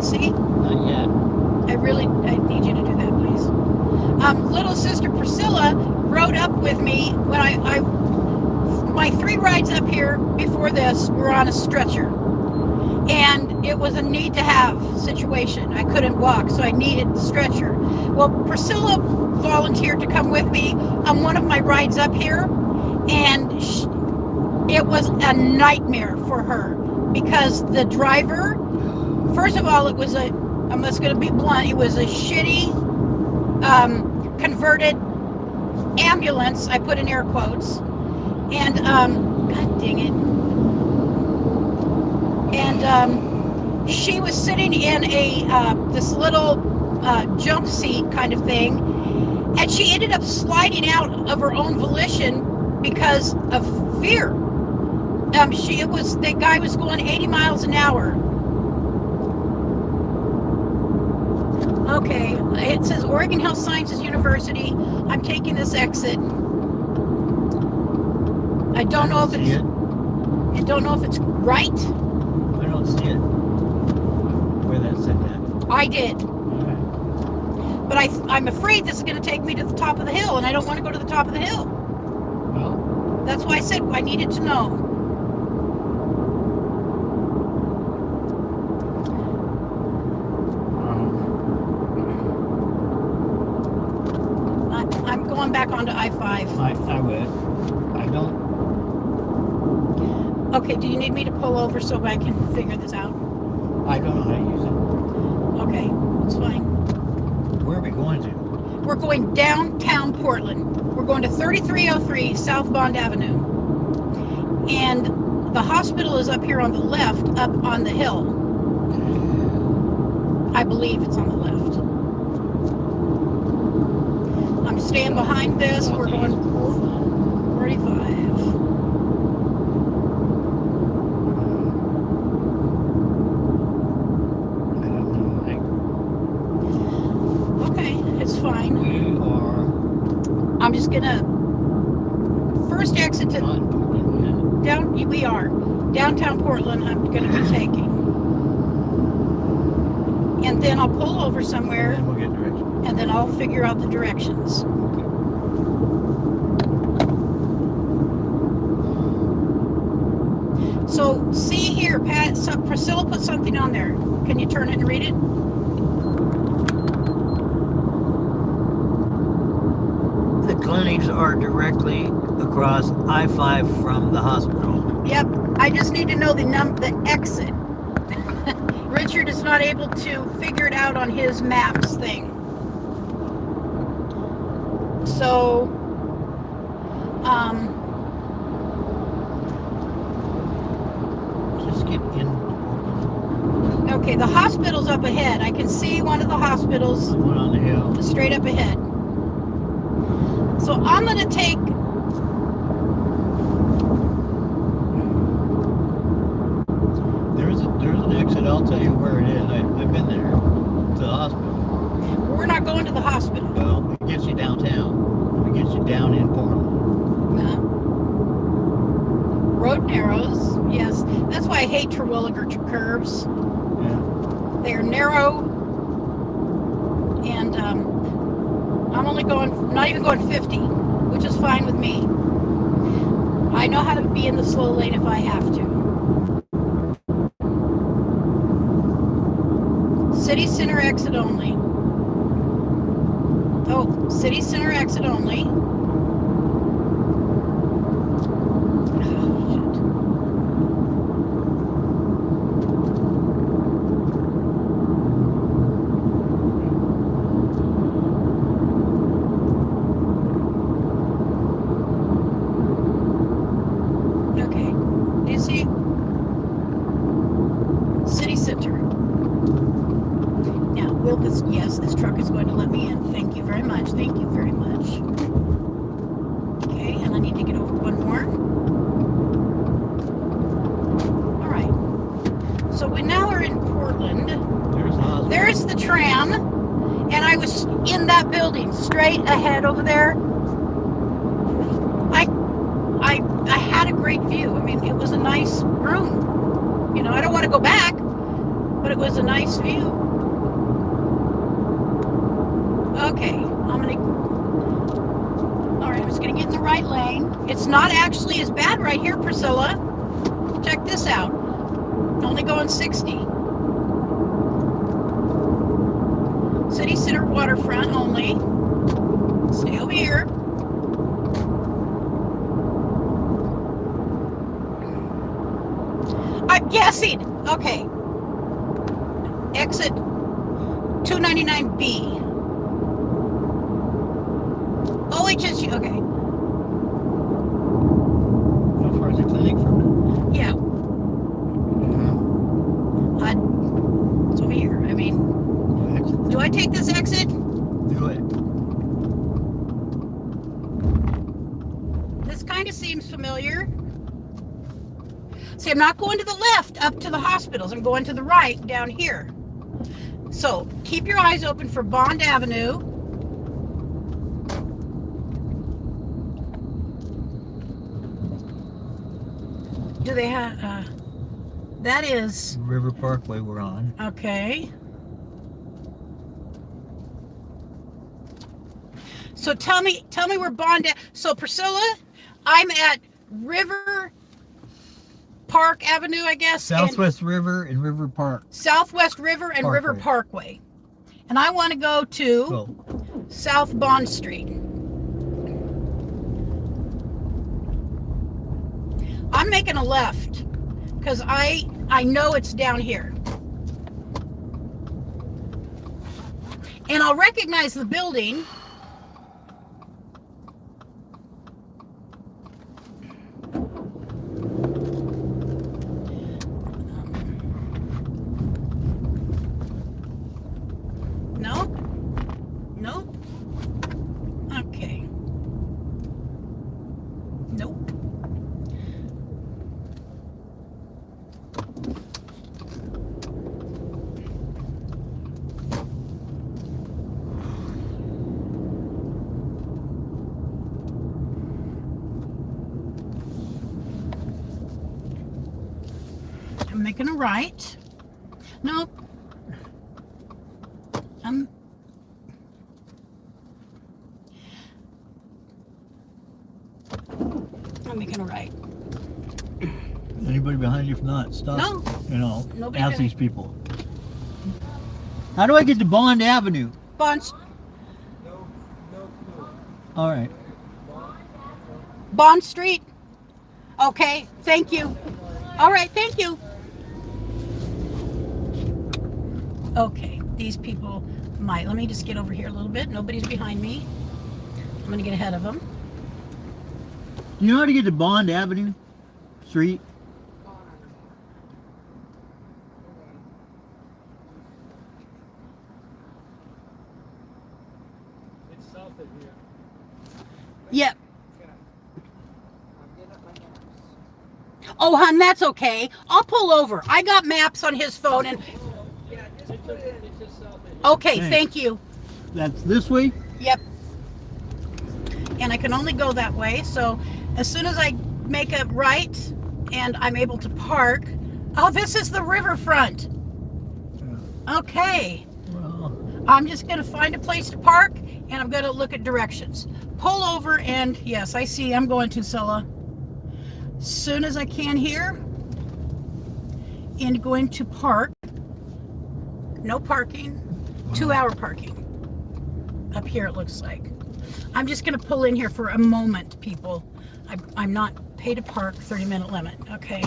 See? Not yet. I need you to do that, please. Little sister Priscilla rode up with me when my 3 rides up here before this were on a stretcher. And it was a need to have situation. I couldn't walk, so I needed the stretcher. Well, Priscilla volunteered to come with me on one of my rides up here, and it was a nightmare for her because the driver, first of all, I'm just going to be blunt, it was a shitty converted ambulance, I put in air quotes, and god dang it, and she was sitting in this little jump seat kind of thing, and she ended up sliding out of her own volition because of fear. The guy was going 80 miles an hour. Okay, it says Oregon Health Sciences University. I'm taking this exit. I don't know if it's right. I don't see it. Where that said that. I did. Okay. But I'm afraid this is going to take me to the top of the hill, and I don't want to go to the top of the hill. Well, That's why I said I needed to know. I'm going back onto I-5. I would. I don't. Okay, do you need me to pull over so I can figure this out? I don't know how to use it. Okay, it's fine. Where are we going to? We're going downtown Portland. We're going to 3303 South Bond Avenue. And the hospital is up here on the left, up on the hill. I believe it's on the left. I'm staying behind this. We're going 45. I don't know. Okay, it's fine. We are. I'm just gonna first exit to we are downtown Portland. I'm gonna be taking, and then I'll pull over somewhere, And then we'll get directions. and then I'll figure out the directions. So see here, Pat. So Priscilla put something on there. Can you turn it and read it? clinics are directly across I-5 from the hospital. Yep. I just need to know the exit. Richard is not able to figure it out on his maps thing. So, Just get in. okay, the hospital's up ahead. I can see one of the hospitals The one on the hill. straight up ahead. So I'm going to take... There's an exit. I'll tell you where it is. I've been there to the hospital. We're not going to the hospital. Well, it gets you downtown. It gets you down in Portland. No. Road narrows. Yes. That's why I hate Terwilliger curves. Yeah. They're narrow. And I'm only going, not even going 50, which is fine with me. I know how to be in the slow lane if I have to. City Center exit only. Oh, City Center exit only. Okay. Do you see? City Center. Now, will this, yes, this truck is going to let me in. Thank you very much. Thank you very much. Okay, and I need to get over one more. All right. So we now are in Portland. There's the hospital. There's the tram, and I was in that building, straight ahead over there. I had a great view. I mean, it was a nice room. You know, I don't want to go back, but it was a nice view. Okay, all right, I'm just gonna get in the right lane. It's not actually as bad right here, Priscilla. Check this out. Only going 60. City Center waterfront only. Stay over here. I'm guessing. Okay. Exit 299B. OHSU. Okay. How far is the clinic from Yeah. It's over here. I mean, it? Exit. do I take this exit? Do it. This kind of seems familiar. See, I'm not going to the left up to the hospitals. I'm going to the right down here. So keep your eyes open for Bond Avenue. Do they have, that is, River Parkway we're on. okay. So tell me where Bond, so Priscilla, I'm at River Park Avenue, I guess. Southwest River and River Park. Southwest River and River Parkway. And I want to go to Go. South Bond Street. I'm making a left because I know it's down here. And I'll recognize the building. No? Nope. Okay. Nope. I'm making a right. Nope. I'm making a right. Anybody behind you? If not, stop. No. You know, Nobody ask behind- these people. How do I get to Bond Avenue? Bond. All right. Bond Street? Okay, thank you. All right, thank you. Okay, these people might. Let me just get over here a little bit. Nobody's behind me. I'm going to get ahead of them. You know how to get to Bond Avenue Street? It's south of here. Yep. Oh, hon, that's okay. I'll pull over. I got maps on his phone and It's just south of here. okay, Thanks. thank you. That's this way? Yep. And I can only go that way. So as soon as I make a right and I'm able to park. Oh, this is the riverfront. Okay. Well, I'm just going to find a place to park and I'm going to look at directions. Pull over and yes, I see. I'm going to Sulla. Soon as I can here. And going to park. No parking. 2-hour parking. Up here it looks like. I'm just going to pull in here for a moment, people. I'm not pay to park 30-minute limit. Okay.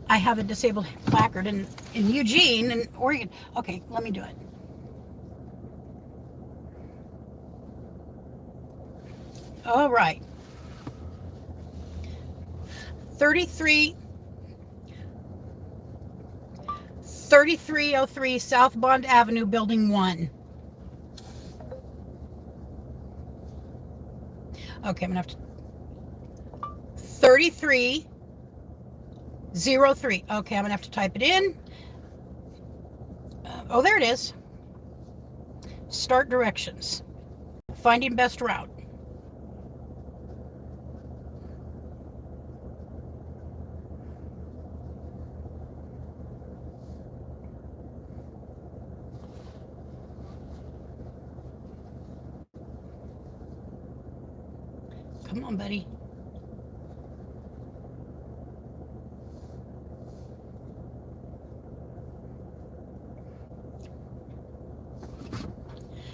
I have a disabled placard in Eugene and Oregon. Okay, let me do it. All right. 3303 South Bond Avenue, Building 1. Okay, I'm gonna have to 3303. Okay, I'm gonna have to type it in. Oh, there it is. Start directions. Finding best route. Come on, buddy.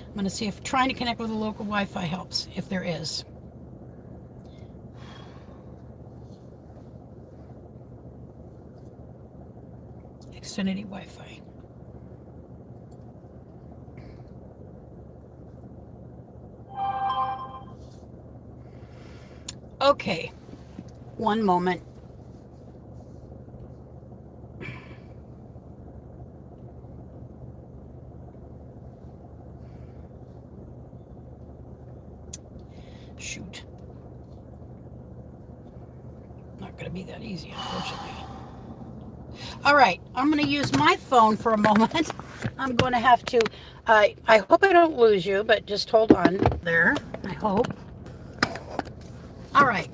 I'm going to see if trying to connect with a local Wi-Fi helps, if there is. Xfinity Wi-Fi. Okay, one moment. Shoot. Not going to be that easy, unfortunately. All right, I'm going to use my phone for a moment. I'm going to have to, I hope I don't lose you, but just hold on there, I hope. All right,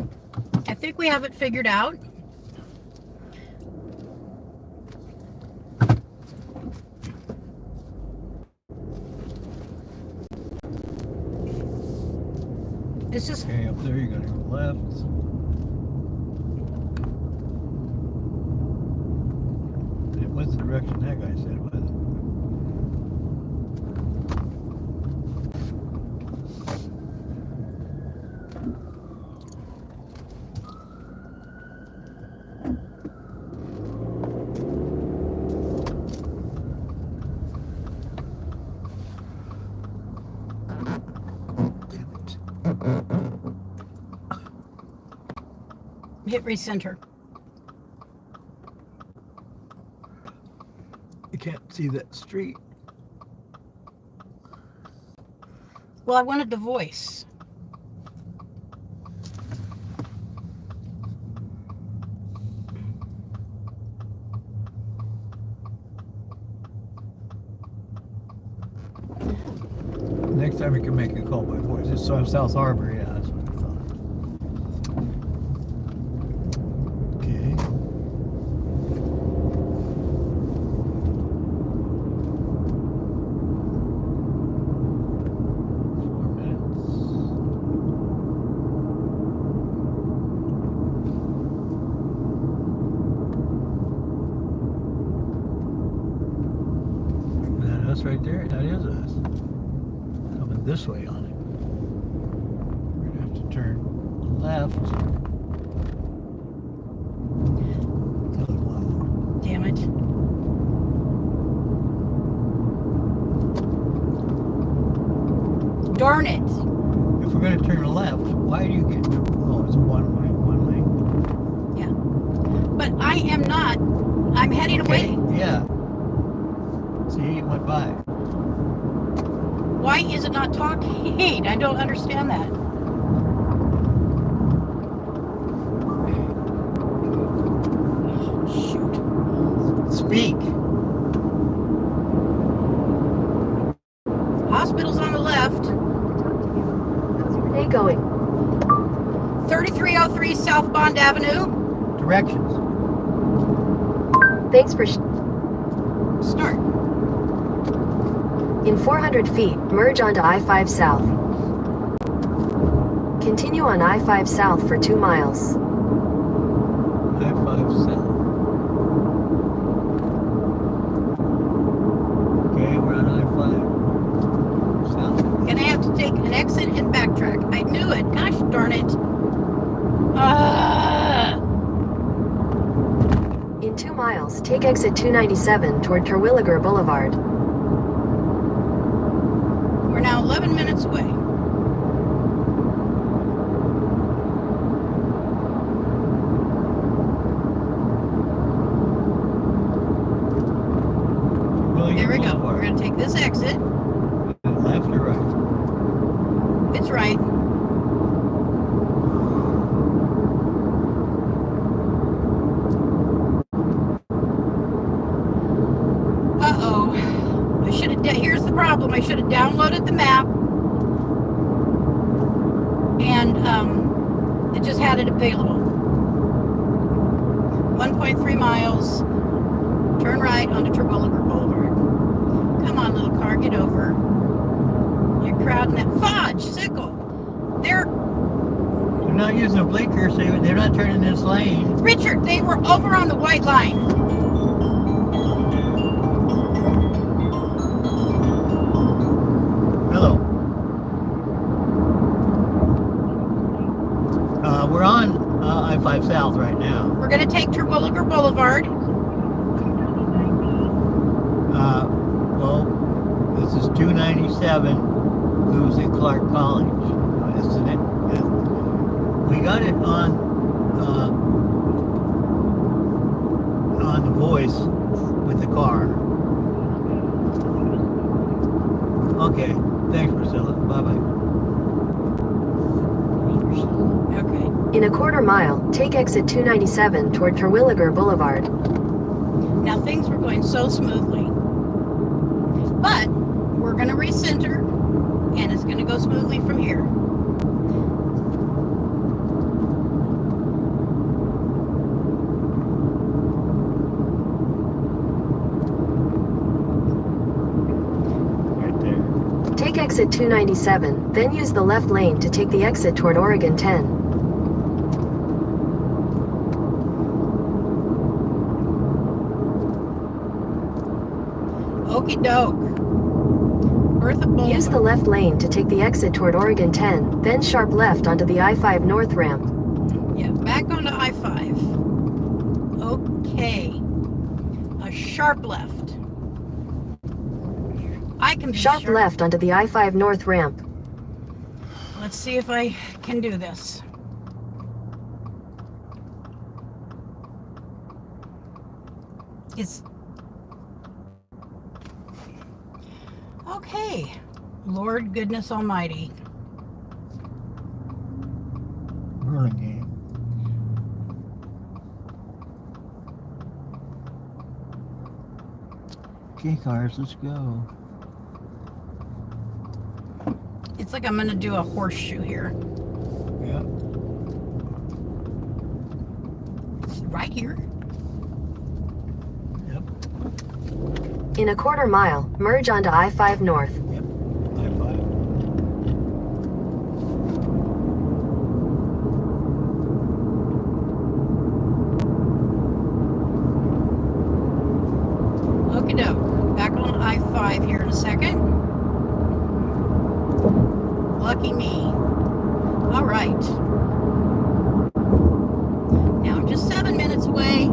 I think we have it figured out. It's just, okay, up there you gotta go left. It was the direction that guy said, was it? hit recenter. You can't see that street. Well, I wanted the voice. Next time you can make a call by voice. It's South Harbor, yeah, that's what I thought. Okay. Us right there, that is us. Coming this way on it. We're gonna have to turn left. I am not. I'm heading away. Yeah. See, it went by. Why is it not talking? I don't understand that. Oh, shoot. Speak. Hospital's on the left. How's your day going? 3303 South Bond Avenue. Directions. Thanks for Start. In 400 feet, merge onto I-5 South. Continue on I-5 South for 2 miles. I-5 South. Okay, we're on I-5 South. Gonna have to take an exit and backtrack. I knew it. Gosh darn it. In 2 miles, take exit 297 toward Terwilliger Boulevard. We're now 11 minutes away. There we go. We're going to take this exit. Left or right? It's right. Uh-oh. I should have, here's the problem. I should have downloaded the map. And it just had it available. 1.3 miles. Turn right onto Terwilliger Boulevard. Come on, little car, get over. You're crowding that fudge sickle. They're not using a blinker, so they're not turning this lane. Richard, they were over on the white line. Hello. We're on I-5 South right now. We're going to take Terwilliger Boulevard. Well, this is 297 Lewis and Clark College. We got it on the voice with the car. Okay, thanks, Priscilla. Bye-bye. Okay. In a quarter mile, take exit 297 toward Terwilliger Boulevard. Now things were going so smoothly. But we're going to recenter, and it's going to go smoothly from here. Right there. Take exit 297, then use the left lane to take the exit toward Oregon 10. Okie doke. Bertha Boulevard. Use the left lane to take the exit toward Oregon 10, then sharp left onto the I-5 North ramp. Yeah, back onto I-5. Okay. A sharp left. I can be Sharp left onto the I-5 North ramp. Let's see if I can do this. It's okay. Lord goodness almighty. Burlingame. Okay, cars, let's go. It's like I'm gonna do a horseshoe here. Yep. It's right here. Yep. In a quarter mile, merge onto I-5 North. Yep. I-5. Okie doke. Back on I-5 here in a second. Lucky me. All right. Now I'm just 7 minutes away.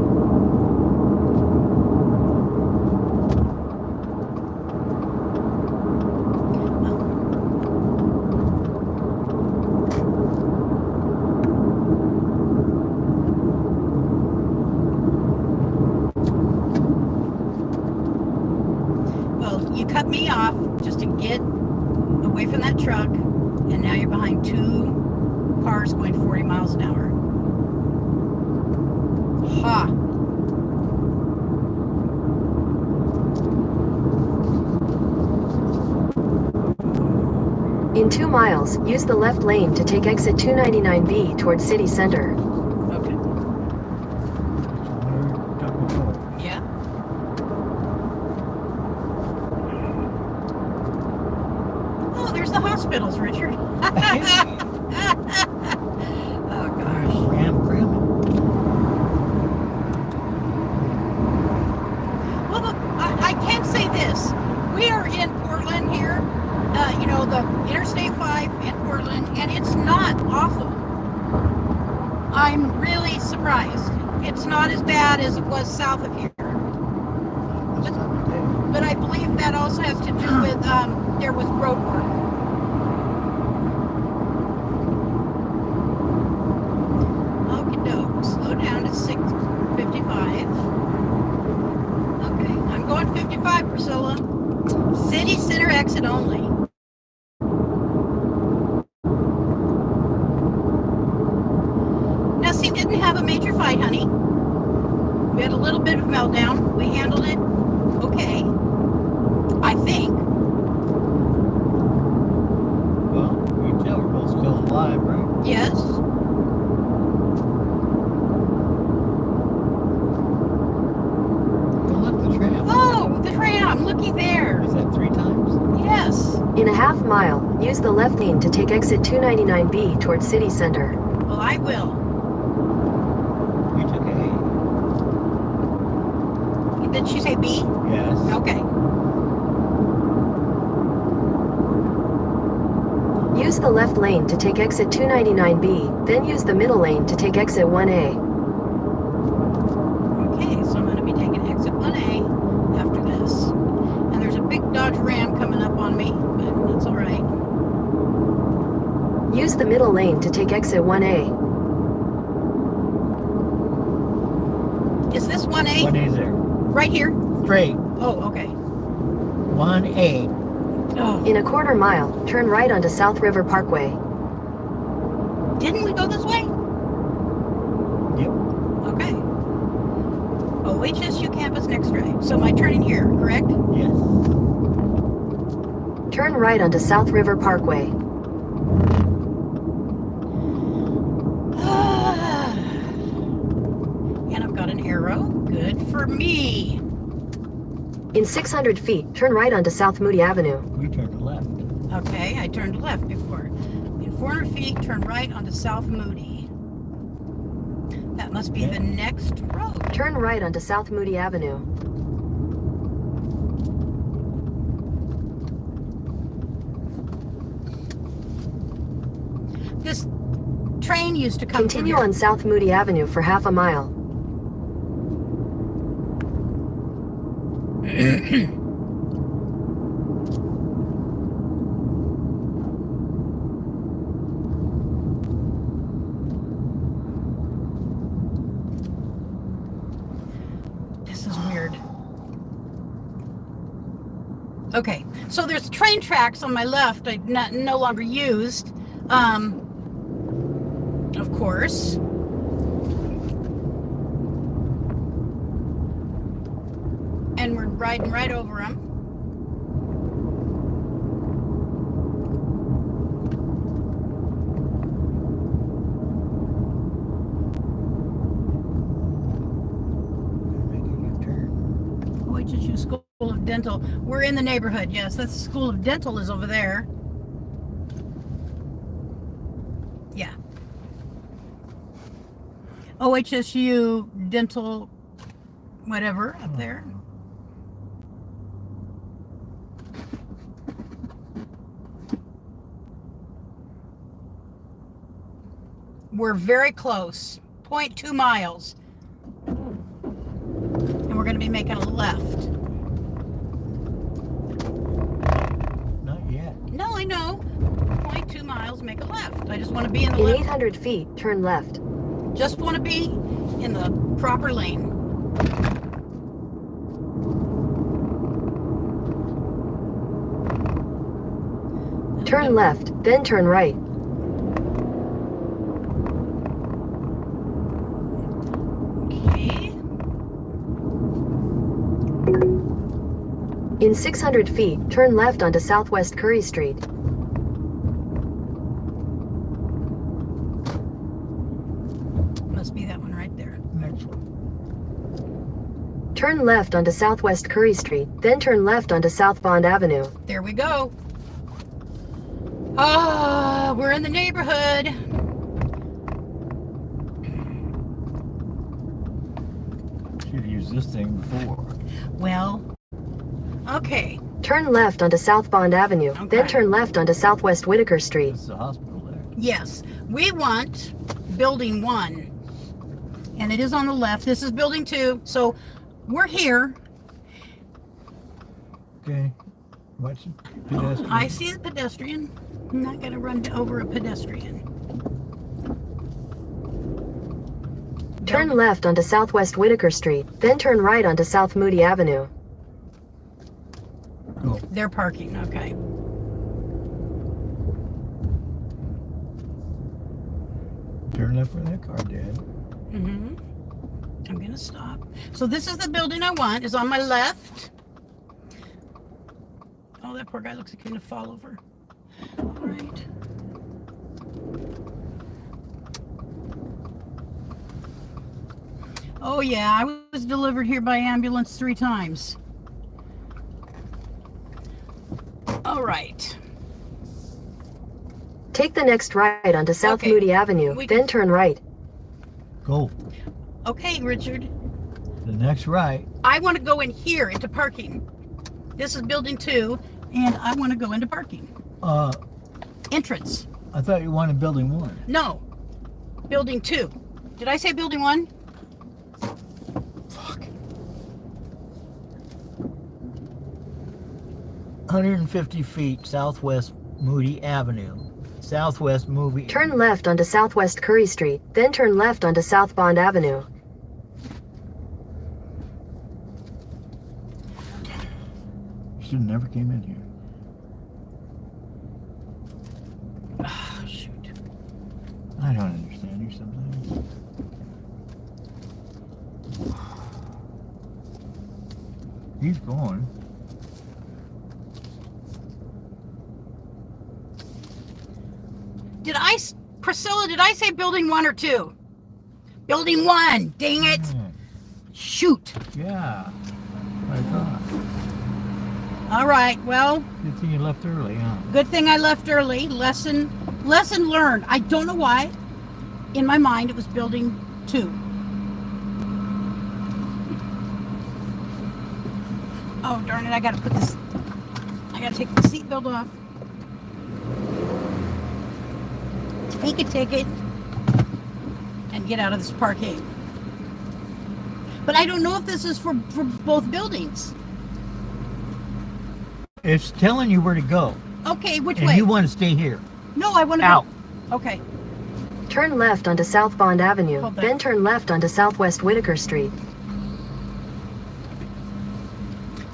cut me off just to get away from that truck, and now you're behind 2 cars going 40 miles an hour. Ha! In 2 miles, use the left lane to take exit 299B towards city center. Okay. We're talking before. Yeah. Oh, there's the hospitals, Richard. Oh gosh. Ram cramming. Well, I can say this. We are in Portland here. The Interstate 5 in Portland, and it's not awful. I'm really surprised. It's not as bad as it was south of here. This time of day. But I believe that also has to do with there was road work. Okie doke. Slow down to 6:55. Okay, I'm going 55, Priscilla. City center exit only. Now, see, didn't have a major fight, honey. We had a little bit of meltdown. We handled it okay, I think. Well, you can tell we're both still alive, right? Yes. Oh, look, the tram. Oh, the tram. Looky there. Is that 3 times? Yes. In a half mile, use the left lane to take exit 299B towards city center. Well, I will. We took A. Did she say B? Yes. Okay. Use the left lane to take exit 299B, then use the middle lane to take exit 1A. Okay, so I'm going to be taking exit 1A after this. And there's a big Dodge Ram coming up on me, but that's all right. Use the middle lane to take exit 1A. Is this 1A? 1A's there. Right here? Straight. Oh, okay. 1A. Oh, In a quarter mile, turn right onto South River Parkway. didn't we go this way? Yep. Okay. OHSU campus next right. So my turning here, correct? Yes. Turn right onto South River Parkway. And I've got an arrow. Good for me. In 600 feet, turn right onto South Moody Avenue. We turned left. Okay, I turned left before. In 400 feet, turn right onto South Moody. That must be the next road. Turn right onto South Moody Avenue. This train used to come Continue through on South Moody Avenue for half a mile. here. This is weird. Okay, so there's train tracks on my left I no longer used. Of course. And we're riding right over them. Making a turn. OHSU School of Dental. We're in the neighborhood. Yes, that's the School of Dental is over there. Yeah. OHSU Dental, whatever, up there. We're very close. 0.2 miles. And we're going to be making a left. Not yet. No, I know. 0.2 miles, make a left. I just want to be in the In left. 800 feet, turn left. Just want to be in the proper lane. Turn left, then turn right. Okay. In 600 feet, turn left onto Southwest Curry Street. Must be that one right there. Next one. Turn left onto Southwest Curry Street, then turn left onto South Bond Avenue. There we go. Ah, we're in the neighborhood. Should have used this thing before. Well, okay. Turn left onto South Bond Avenue, Okay. then turn left onto Southwest Whitaker Street. This is the hospital there. Yes, we want building 1. And it is on the left. This is building 2. So we're here. Okay. Watch the pedestrian. I see the pedestrian. I'm not going to run over a pedestrian. Turn left onto Southwest Whitaker Street, then turn right onto South Moody Avenue. Go. They're parking. Okay. Turn left for that car, Dad. Mm-hmm. I'm going to stop. So this is the building I want. Is on my left. Oh, that poor guy looks like he's going to fall over. All right. Oh, yeah. I was delivered here by ambulance 3 times. All right. Take the next right onto South Okay. Moody Avenue, We then can- turn right. Go. Okay, Richard. The next right. I want to go in here into parking. This is building 2, and I want to go into parking. Entrance. I thought you wanted building 1. No. Building 2. Did I say building 1? Fuck. 150 feet southwest Moody Avenue. Southwest Movie. Turn left onto Southwest Curry Street, then turn left onto South Bond Avenue. Should have never came in here. Oh, shoot. I don't understand you sometimes. He's going. Priscilla, did I say building 1 or 2? Building 1. Dang it. Shoot. Yeah. I thought. All right. Well, Good thing you left early, huh? good thing I left early. Lesson learned. I don't know why. In my mind, it was building 2. Oh, darn it. I got to take the seatbelt off. Take a ticket and get out of this parking. But I don't know if this is for both buildings. It's telling you where to go. Okay, which And way? you want to stay here. No, I want to Out. go. Okay. Turn left onto South Bond Avenue, Hold that. then turn left onto Southwest Whitaker Street.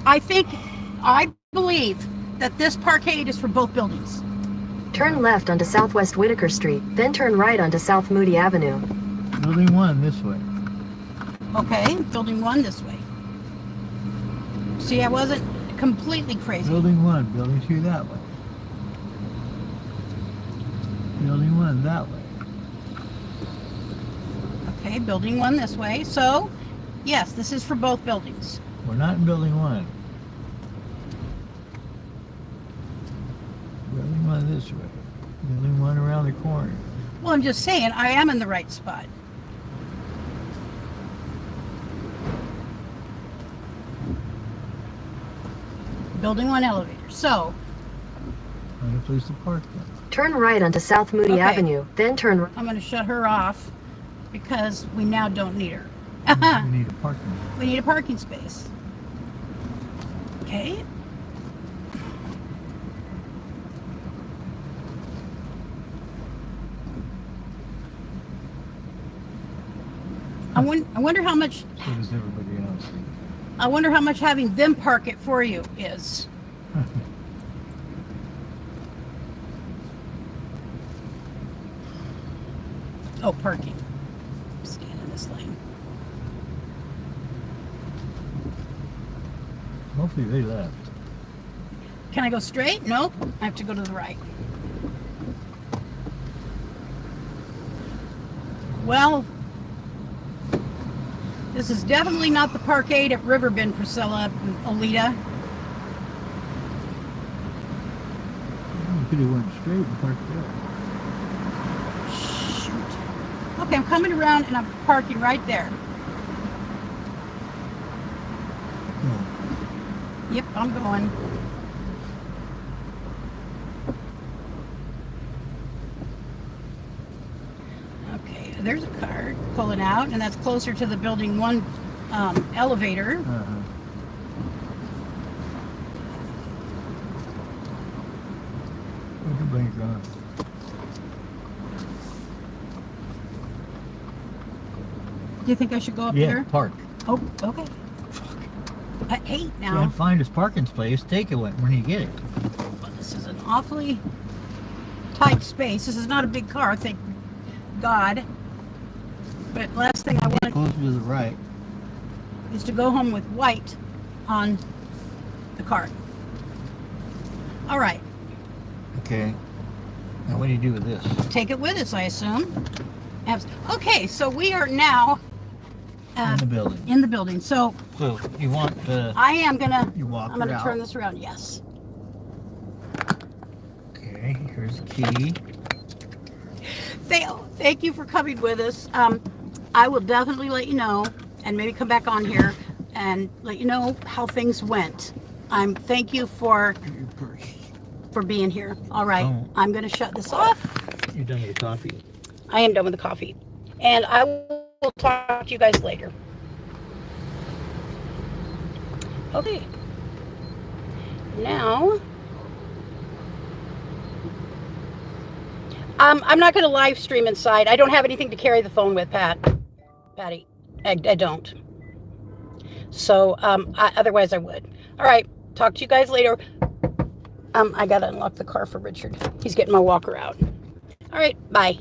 I believe that this parkade is for both buildings. Turn left onto Southwest Whitaker Street, then turn right onto South Moody Avenue. Building 1 this way. Okay, building 1 this way. See, I wasn't completely crazy. Building 1. Building 2 that way. Building 1 that way. Okay, building 1 this way. So, yes, this is for both buildings. We're not in building 1. Building 1 this way. Building 1 around the corner. Well, I'm just saying, I am in the right spot. Building 1 elevator. So, Find a place to park then. Turn right onto South Moody Okay. Avenue, then turn right. I'm going to shut her off because we now don't need her. We need a parking. We need a parking space. Okay. I wonder how much. So does everybody else. I wonder how much having them park it for you is. Oh, parking. Stand in this lane. Hopefully they left. Can I go straight? Nope. I have to go to the right. Well, this is definitely not the parkade at Riverbend, Priscilla and Alita. You could have went straight and parked there. Shoot. Okay, I'm coming around and I'm parking right there. No. Yep, I'm going. Okay, there's a car pulling out, and that's closer to the building 1 elevator. Uh-huh. Everybody's gone. Do you think I should go up Yeah, there? park. Oh, okay. At 8 now. Can't find his parking space. Take it when you get it. This is an awfully tight space. This is not a big car, thank God. But last thing I want Closer to the right. is to go home with white on the car. All right, Okay. Now what do you do with this? take it with us, I assume. Okay, so we are now In the building. in the building. So So you want I am gonna. you walk I'm gonna her turn out. this around. Yes. Okay, here's the key. Thank you for coming with us. I will definitely let you know, and maybe come back on here and let you know how things went. Thank you for Your purse. being here. All right, Oh. I'm gonna shut this off. You're done with the coffee. I am done with the coffee, and I will talk to you guys later. Okay. Now, I'm not going to live stream inside. I don't have anything to carry the phone with, Patty. I don't. So, otherwise I would. All right. Talk to you guys later. I got to unlock the car for Richard. He's getting my walker out. All right. Bye.